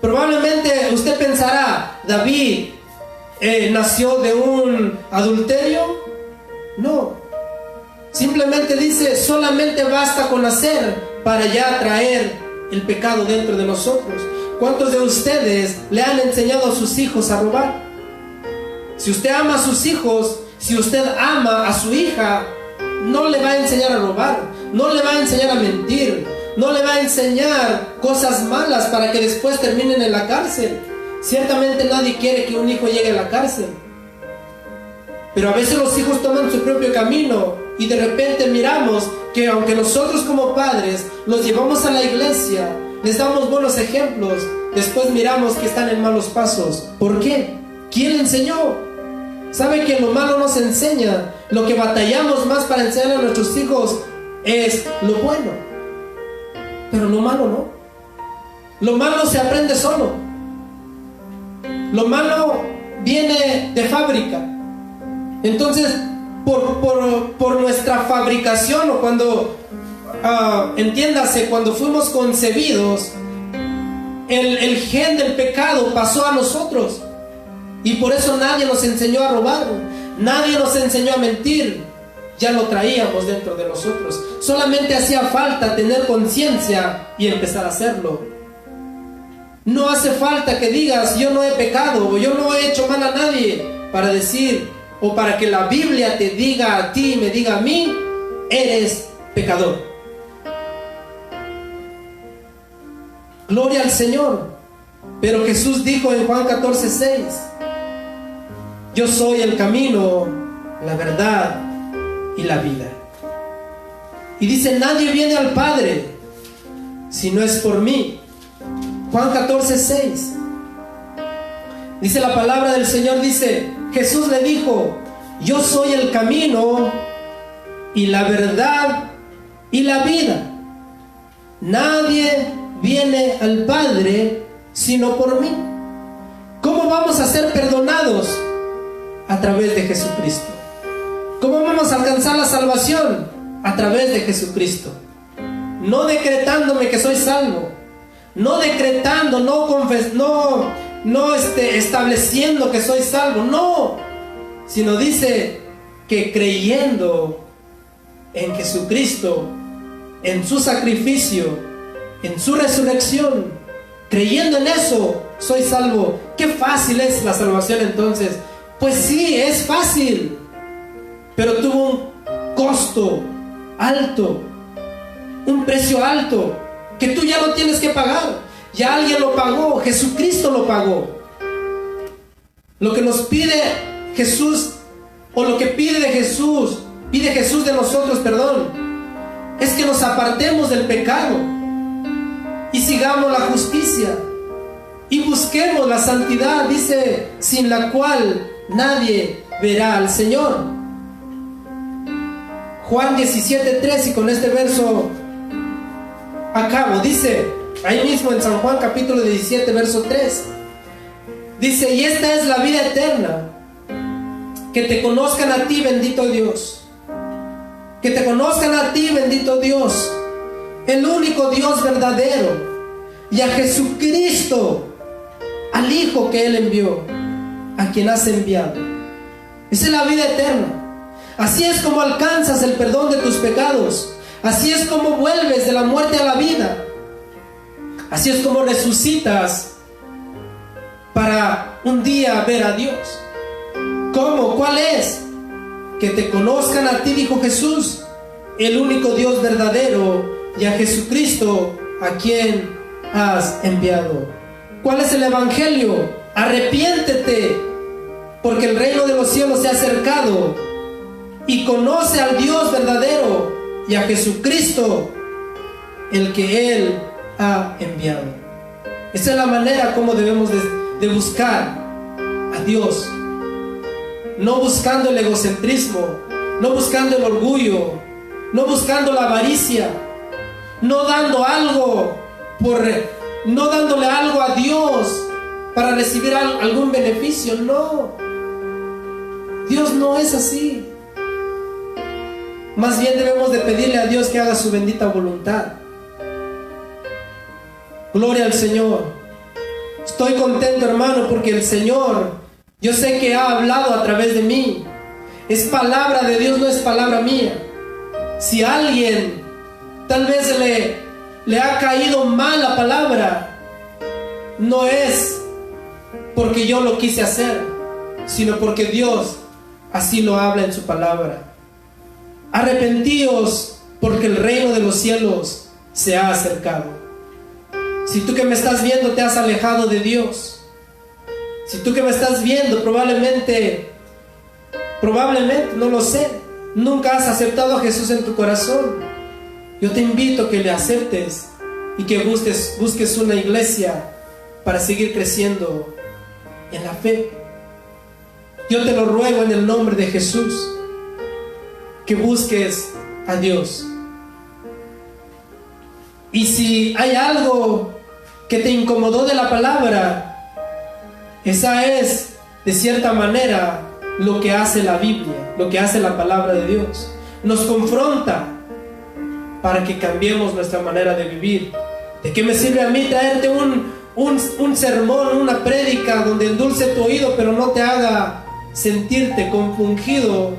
Probablemente usted pensará: David nació de un adulterio. No, simplemente dice: solamente basta con nacer para ya traer el pecado dentro de nosotros. ¿Cuántos de ustedes le han enseñado a sus hijos a robar? Si usted ama a sus hijos, si usted ama a su hija, no le va a enseñar a robar, no le va a enseñar a mentir, no le va a enseñar cosas malas para que después terminen en la cárcel. Ciertamente nadie quiere que un hijo llegue a la cárcel, pero a veces los hijos toman su propio camino y de repente miramos que aunque nosotros como padres los llevamos a la iglesia, les damos buenos ejemplos, después miramos que están en malos pasos. ¿Por qué? ¿Quién le enseñó? ¿Sabe que lo malo no se enseña? Lo que batallamos más para enseñar a nuestros hijos es lo bueno, pero lo malo no. Lo malo se aprende solo. Lo malo viene de fábrica. Entonces, por nuestra fabricación, o cuando, entiéndase, cuando fuimos concebidos, el gen del pecado pasó a nosotros. Y por eso nadie nos enseñó a robar, nadie nos enseñó a mentir. Ya lo traíamos dentro de nosotros. Solamente hacía falta tener conciencia y empezar a hacerlo. No hace falta que digas: yo no he pecado, o yo no he hecho mal a nadie, para decir, o para que la Biblia te diga a ti, me diga a mí: eres pecador. Gloria al Señor. Pero Jesús dijo en Juan 14:6: yo soy el camino, la verdad y la vida. Y dice: nadie viene al Padre si no es por mí. Juan 14:6. Dice la palabra del Señor, dice: Jesús le dijo: yo soy el camino y la verdad y la vida. Nadie viene al Padre sino por mí. ¿Cómo vamos a ser perdonados? A través de Jesucristo. ¿Cómo vamos a alcanzar la salvación? A través de Jesucristo. No decretándome que soy salvo, no decretando, no estableciendo que soy salvo, no, sino dice que creyendo en Jesucristo, en su sacrificio, en su resurrección, creyendo en eso, soy salvo. Qué fácil es la salvación entonces. Pues sí, es fácil, pero tuvo un costo alto, un precio alto, que tú ya no tienes que pagar. Ya alguien lo pagó, Jesucristo lo pagó. Lo que nos pide Jesús, o lo que pide Jesús de nosotros, es que nos apartemos del pecado y sigamos la justicia y busquemos la santidad, dice, sin la cual nadie verá al Señor. Juan 17:3, y con este verso acabo, dice, ahí mismo en San Juan capítulo 17, verso 3, dice: y esta es la vida eterna, que te conozcan a ti, bendito Dios, que te conozcan a ti, bendito Dios, el único Dios verdadero, y a Jesucristo, al Hijo que Él envió, a quien has enviado. Esa es la vida eterna. Así es como alcanzas el perdón de tus pecados. Así es como vuelves de la muerte a la vida. Así es como resucitas para un día ver a Dios. ¿Cómo? ¿Cuál es? Que te conozcan a ti, dijo Jesús, el único Dios verdadero, y a Jesucristo, a quien has enviado. ¿Cuál es el evangelio? Arrepiéntete, porque el reino de los cielos se ha acercado, y conoce al Dios verdadero y a Jesucristo, el que Él ha enviado. Esa es la manera como debemos de buscar a Dios, no buscando el egocentrismo, no buscando el orgullo, no buscando la avaricia, no dándole algo a Dios para recibir algún beneficio. No, Dios no es así. Más bien debemos de pedirle a Dios que haga su bendita voluntad. Gloria al Señor. Estoy contento, hermano, porque el Señor, yo sé que ha hablado a través de mí. Es palabra de Dios, no es palabra mía. Si a alguien tal vez le ha caído mal la palabra, no es porque yo lo quise hacer, sino porque Dios así lo habla en su palabra. Arrepentíos, porque el reino de los cielos se ha acercado. Si tú que me estás viendo te has alejado de Dios, si tú que me estás viendo probablemente, no lo sé, nunca has aceptado a Jesús en tu corazón, yo te invito a que le aceptes y que busques una iglesia para seguir creciendo en la fe. Yo te lo ruego en el nombre de Jesús, que busques a Dios. Y si hay algo que te incomodó de la palabra, esa es de cierta manera lo que hace la Biblia, lo que hace la palabra de Dios. Nos confronta para que cambiemos nuestra manera de vivir. ¿De qué me sirve a mí traerte un sermón, una prédica donde endulce tu oído, pero no te haga sentirte compungido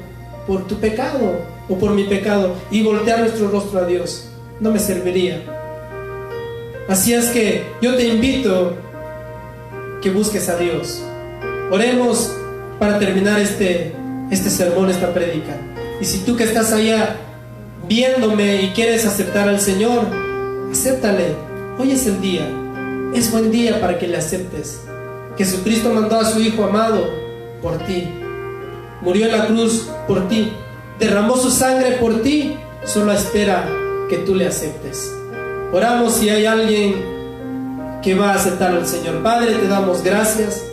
por tu pecado o por mi pecado, y voltear nuestro rostro a Dios? No me serviría. Así es que yo te invito que busques a Dios. Oremos para terminar este sermón, esta prédica. Y si tú que estás allá viéndome y quieres aceptar al Señor, acéptale. Hoy es el día, es buen día para que le aceptes. Jesucristo mandó a su Hijo amado por ti, murió en la cruz por ti, derramó su sangre por ti, solo espera que tú le aceptes. Oramos si hay alguien que va a aceptar al Señor. Padre, te damos gracias.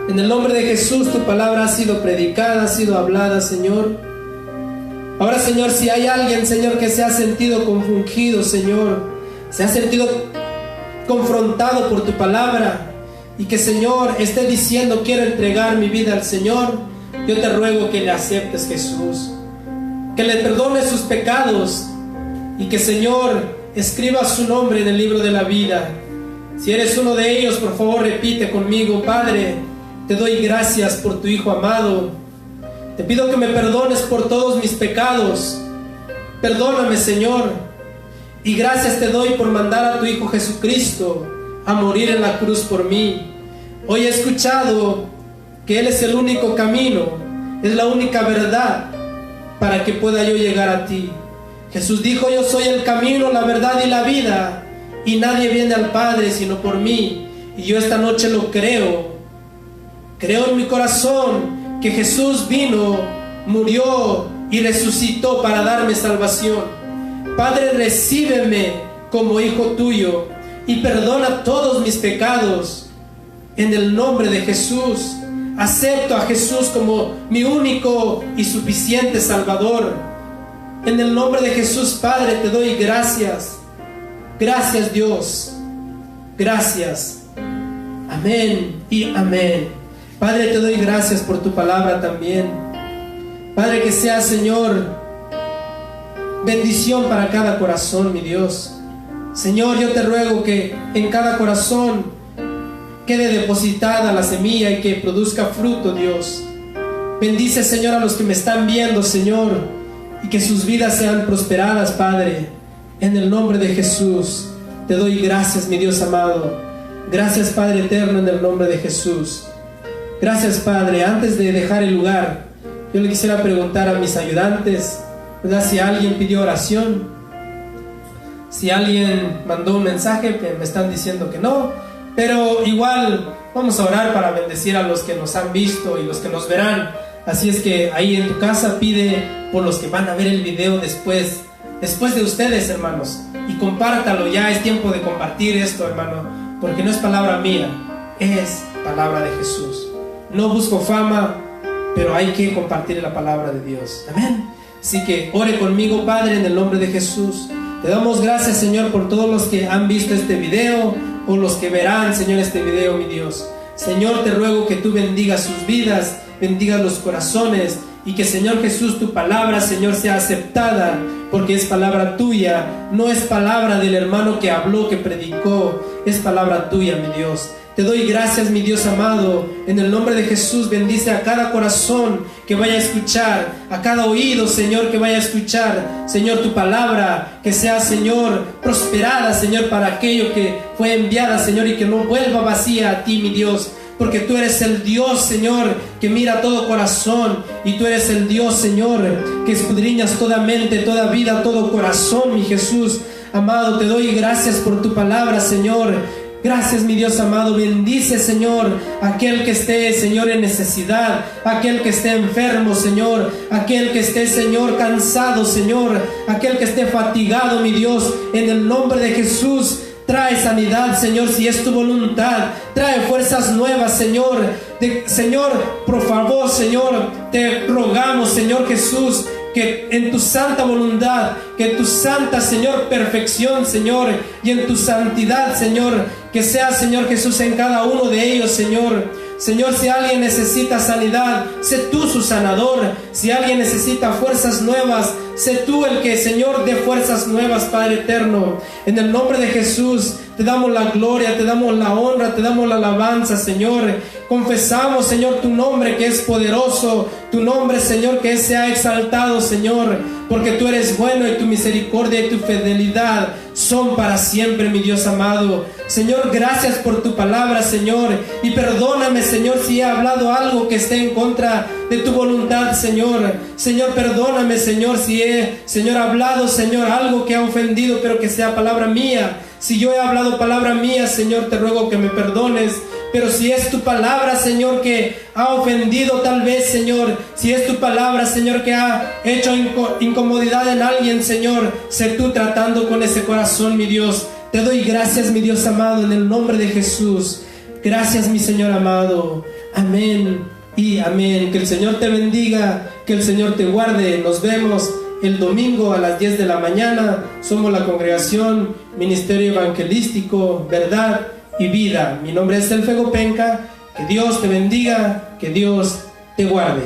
En el nombre de Jesús, tu palabra ha sido predicada, ha sido hablada, Señor. Ahora, Señor, si hay alguien, Señor, que se ha sentido confundido, Señor, se ha sentido confrontado por tu palabra, y que, Señor, esté diciendo: quiero entregar mi vida al Señor, yo te ruego que le aceptes, Jesús, que le perdones sus pecados, y que, Señor, escriba su nombre en el libro de la vida. Si eres uno de ellos, por favor, repite conmigo: Padre, te doy gracias por tu Hijo amado. Te pido que me perdones por todos mis pecados. Perdóname, Señor. Y gracias te doy por mandar a tu Hijo Jesucristo a morir en la cruz por mí. Hoy he escuchado que Él es el único camino, es la única verdad para que pueda yo llegar a ti. Jesús dijo: yo soy el camino, la verdad y la vida, y nadie viene al Padre sino por mí. Y yo esta noche lo creo. Creo en mi corazón que Jesús vino, murió y resucitó para darme salvación. Padre, recíbeme como hijo tuyo y perdona todos mis pecados. En el nombre de Jesús, acepto a Jesús como mi único y suficiente Salvador. En el nombre de Jesús, Padre, te doy gracias. Gracias, Dios. Gracias. Amén y amén. Padre, te doy gracias por tu palabra también. Padre, que sea, Señor, bendición para cada corazón, mi Dios. Señor, yo te ruego que en cada corazón quede depositada la semilla y que produzca fruto, Dios. Bendice, Señor, a los que me están viendo, Señor, y que sus vidas sean prosperadas, Padre. En el nombre de Jesús, te doy gracias, mi Dios amado. Gracias, Padre eterno, en el nombre de Jesús. Gracias, Padre. Antes de dejar el lugar, yo le quisiera preguntar a mis ayudantes, ¿verdad?, si alguien pidió oración, si alguien mandó un mensaje, que me están diciendo que no, pero igual vamos a orar para bendecir a los que nos han visto y los que nos verán. Así es que ahí en tu casa pide por los que van a ver el video después de ustedes, hermanos, y compártalo. Ya es tiempo de compartir esto, hermano, porque no es palabra mía, es palabra de Jesús. No busco fama, pero hay que compartir la palabra de Dios. Amén. Así que ore conmigo, Padre, en el nombre de Jesús. Te damos gracias, Señor, por todos los que han visto este video o los que verán, Señor, este video, mi Dios. Señor, te ruego que tú bendigas sus vidas, bendigas los corazones, y que, Señor Jesús, tu palabra, Señor, sea aceptada, porque es palabra tuya, no es palabra del hermano que habló, que predicó, es palabra tuya, mi Dios. Te doy gracias, mi Dios amado. En el nombre de Jesús, bendice a cada corazón que vaya a escuchar, a cada oído, Señor, que vaya a escuchar, Señor, tu palabra, que sea, Señor, prosperada, Señor, para aquello que fue enviada, Señor, y que no vuelva vacía a ti, mi Dios, porque tú eres el Dios, Señor, que mira todo corazón, y tú eres el Dios, Señor, que escudriñas toda mente, toda vida, todo corazón, mi Jesús amado. Te doy gracias por tu palabra, Señor. Gracias, mi Dios amado. Bendice, Señor, aquel que esté, Señor, en necesidad, aquel que esté enfermo, Señor, aquel que esté, Señor, cansado, Señor, aquel que esté fatigado, mi Dios, en el nombre de Jesús. Trae sanidad, Señor, si es tu voluntad. Trae fuerzas nuevas, Señor. Señor, por favor, Señor, te rogamos, Señor Jesús, que en tu santa voluntad, que en tu santa, Señor, perfección, Señor, y en tu santidad, Señor, que sea, Señor Jesús, en cada uno de ellos, Señor. Señor, si alguien necesita sanidad, sé tú su sanador. Si alguien necesita fuerzas nuevas, sé tú el que, Señor, dé fuerzas nuevas, Padre eterno. En el nombre de Jesús, te damos la gloria, te damos la honra, te damos la alabanza, Señor. Confesamos, Señor, tu nombre que es poderoso, tu nombre, Señor, que sea exaltado, Señor, porque tú eres bueno y tu misericordia y tu fidelidad son para siempre, mi Dios amado. Señor, gracias por tu palabra, Señor, y perdóname, Señor, si he hablado algo que esté en contra de tu voluntad, Señor. Señor, perdóname, Señor, si he, Señor, hablado, Señor, algo que ha ofendido, pero que sea palabra mía. Si yo he hablado palabra mía, Señor, te ruego que me perdones. Pero si es tu palabra, Señor, que ha ofendido tal vez, Señor, si es tu palabra, Señor, que ha hecho incomodidad en alguien, Señor, sé tú tratando con ese corazón, mi Dios. Te doy gracias, mi Dios amado, en el nombre de Jesús. Gracias, mi Señor amado. Amén y amén. Que el Señor te bendiga, que el Señor te guarde. Nos vemos el domingo a las 10 de la mañana. Somos la congregación Ministerio Evangelístico Verdad y Vida. Mi nombre es Elfego Penca. Que Dios te bendiga, que Dios te guarde.